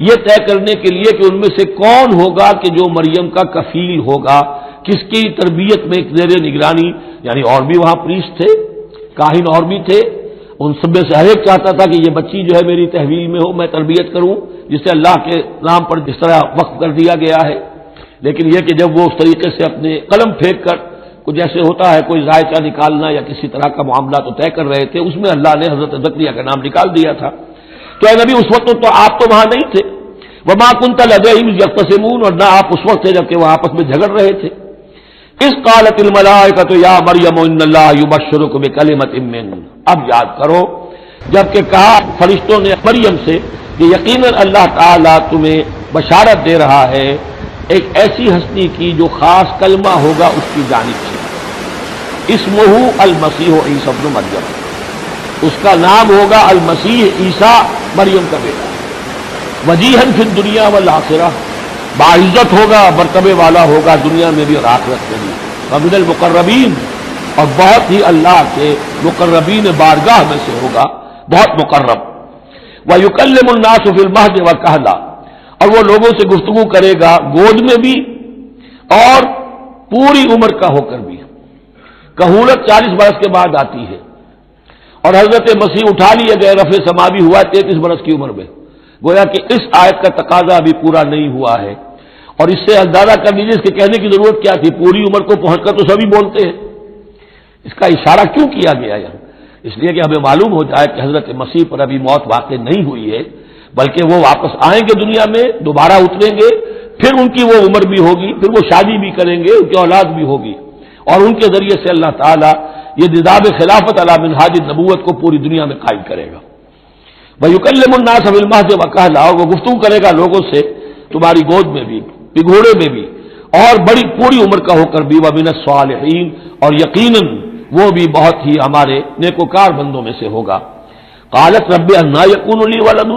S1: یہ طے کرنے کے لیے کہ ان میں سے کون ہوگا کہ جو مریم کا کفیل ہوگا، کس کی تربیت میں زیر نگرانی، یعنی اور بھی وہاں پریسٹ تھے، کاہن اور بھی تھے، ان سب میں سے ہر ایک چاہتا تھا کہ یہ بچی جو ہے میری تحویل میں ہو، میں تربیت کروں، جسے اللہ کے نام پر جس طرح وقف کر دیا گیا ہے۔ لیکن یہ کہ جب وہ اس طریقے سے اپنے قلم پھینک کر کچھ جیسے ہوتا ہے کوئی ذائقہ نکالنا یا کسی طرح کا معاملہ تو طے کر رہے تھے، اس میں اللہ نے حضرت زکریا کا نام نکال دیا تھا۔ تو اے نبی اس وقت تو آپ تو وہاں نہیں تھے، وما کنت لدیہم یختصمون، اور نہ آپ اس وقت تھے جبکہ وہ آپس میں جھگڑ رہے تھے۔ اذ قالت الملائکۃ یا مریم ان اللہ یبشرک بکلمۃ منہ، اب یاد کرو جبکہ کہا فرشتوں نے مریم سے کہ یقیناً اللہ تعالیٰ تمہیں بشارت دے رہا ہے ایک ایسی ہستی کی جو خاص کلمہ ہوگا اس کی جانب سے، اسمہ المسیح عیسی ابن مریم، اس کا نام ہوگا المسیح عیسیٰ مریم کا بیٹا، وجیہاً فی الدنیا والآخرہ، باعزت ہوگا، مرتبے والا ہوگا دنیا میں بھی اور آخرت میں بھی، ومن المقربین، اور بہت ہی اللہ کے مقربین بارگاہ میں سے ہوگا، بہت مقرب، وَيُكَلِّمُ النَّاسُ فِي الْمَهْدِ وَكَهْلًا، اور وہ لوگوں سے گفتگو کرے گا گود میں بھی اور پوری عمر کا ہو کر بھی۔ کہولت 40 برس کے بعد آتی ہے اور حضرت مسیح اٹھا لیے گئے، رفع سماوی ہوا 33 برس کی عمر میں، گویا کہ اس آیت کا تقاضا ابھی پورا نہیں ہوا ہے، اور اس سے اندازہ کر لیجیے اس کے کہنے کی ضرورت کیا تھی، پوری عمر کو پہنچ کر تو سبھی بولتے ہیں، اس کا اشارہ کیوں کیا گیا یہاں؟ اس لیے کہ ہمیں معلوم ہو جائے کہ حضرت مسیح پر ابھی موت واقع نہیں ہوئی ہے، بلکہ وہ واپس آئیں گے دنیا میں، دوبارہ اتریں گے، پھر ان کی وہ عمر بھی ہوگی، پھر وہ شادی بھی کریں گے، ان کی اولاد بھی ہوگی، اور ان کے ذریعے سے اللہ تعالیٰ یہ نظام خلافت علی منہاج النبوت کو پوری دنیا میں قائم کرے گا۔ وَيُكَلِّمُ النَّاسَ فِي الْمَهْدِ وَكَهْلًا، اور وہ گفتگو کرے گا لوگوں سے تمہاری گود میں بھی، پگھوڑے میں بھی، اور بڑی پوری عمر کا ہو کر بھی، وَمِنَ الصَّالِحِينَ، اور یقیناً وہ بھی بہت ہی ہمارے نیکوکار بندوں میں سے ہوگا۔ قالت رب انا یکون لی ولد،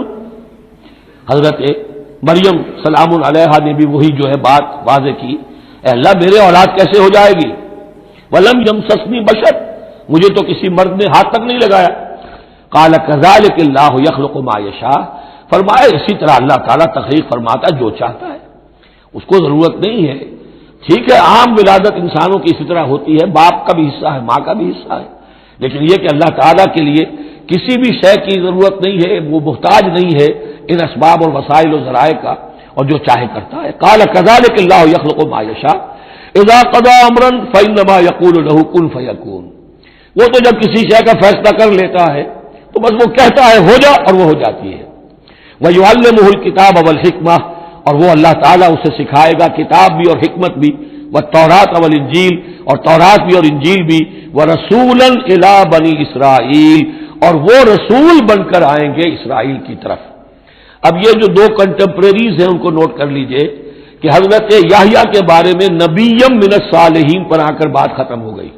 S1: حضرت مریم سلام علیہا نے بھی وہی جو ہے بات واضح کی، اے اللہ میرے اولاد کیسے ہو جائے گی، ولم یمسسنی بشر، مجھے تو کسی مرد نے ہاتھ تک نہیں لگایا۔ قال کذالک اللہ یخلق ما یشاء، فرمایا اسی طرح اللہ تعالیٰ تخلیق فرماتا جو چاہتا ہے، اس کو ضرورت نہیں ہے۔ ٹھیک ہے عام ولادت انسانوں کی اسی طرح ہوتی ہے، باپ کا بھی حصہ ہے، ماں کا بھی حصہ ہے، لیکن یہ کہ اللہ تعالیٰ کے لیے کسی بھی شے کی ضرورت نہیں ہے، وہ محتاج نہیں ہے ان اسباب اور وسائل و ذرائع کا، اور جو چاہے کرتا ہے۔ قال کذالک اللہ یخلق ما یشاء اذا قضى امرا فانما يقول له كن فيكون، وہ تو جب کسی شے کا فیصلہ کر لیتا ہے تو بس وہ کہتا ہے ہو جا اور وہ ہو جاتی ہے۔ وَيُعَلِّمُهُ الْكِتَابَ وَالْحِكْمَةَ، اور وہ اللہ تعالیٰ اسے سکھائے گا کتاب بھی اور حکمت بھی، وَالتَّوْرَاةَ وَالْإِنْجِيلَ، اور تورات بھی اور انجیل بھی، وَرَسُولًا إِلَىٰ بَنِي إِسْرَائِيلَ، اور وہ رسول بن کر آئیں گے اسرائیل کی طرف۔ اب یہ جو دو کنٹمپریریز ہیں ان کو نوٹ کر لیجئے کہ حضرت یحییٰ کے بارے میں نبیم من الصالحین پر آ کر بات ختم ہو گئی،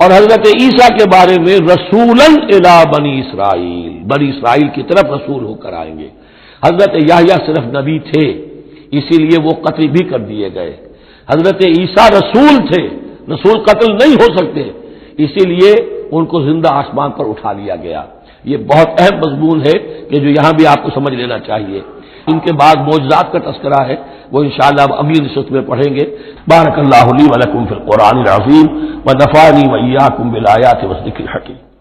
S1: اور حضرت عیسیٰ کے بارے میں رسولاً الی بنی اسرائیل، بنی اسرائیل کی طرف رسول ہو کر آئیں گے۔ حضرت یحییٰ صرف نبی تھے اسی لیے وہ قتل بھی کر دیے گئے، حضرت عیسیٰ رسول تھے، رسول قتل نہیں ہو سکتے، اسی لیے ان کو زندہ آسمان پر اٹھا لیا گیا۔ یہ بہت اہم مضمون ہے کہ جو یہاں بھی آپ کو سمجھ لینا چاہیے۔ ان کے بعد معجزات کا تذکرہ ہے، وہ انشاءاللہ اب اگلی نشست میں پڑھیں گے۔ بارک اللہ لی و لکم فی القرآن العظیم و نفعنی و ایاکم بالآیات والذکر الحکیم۔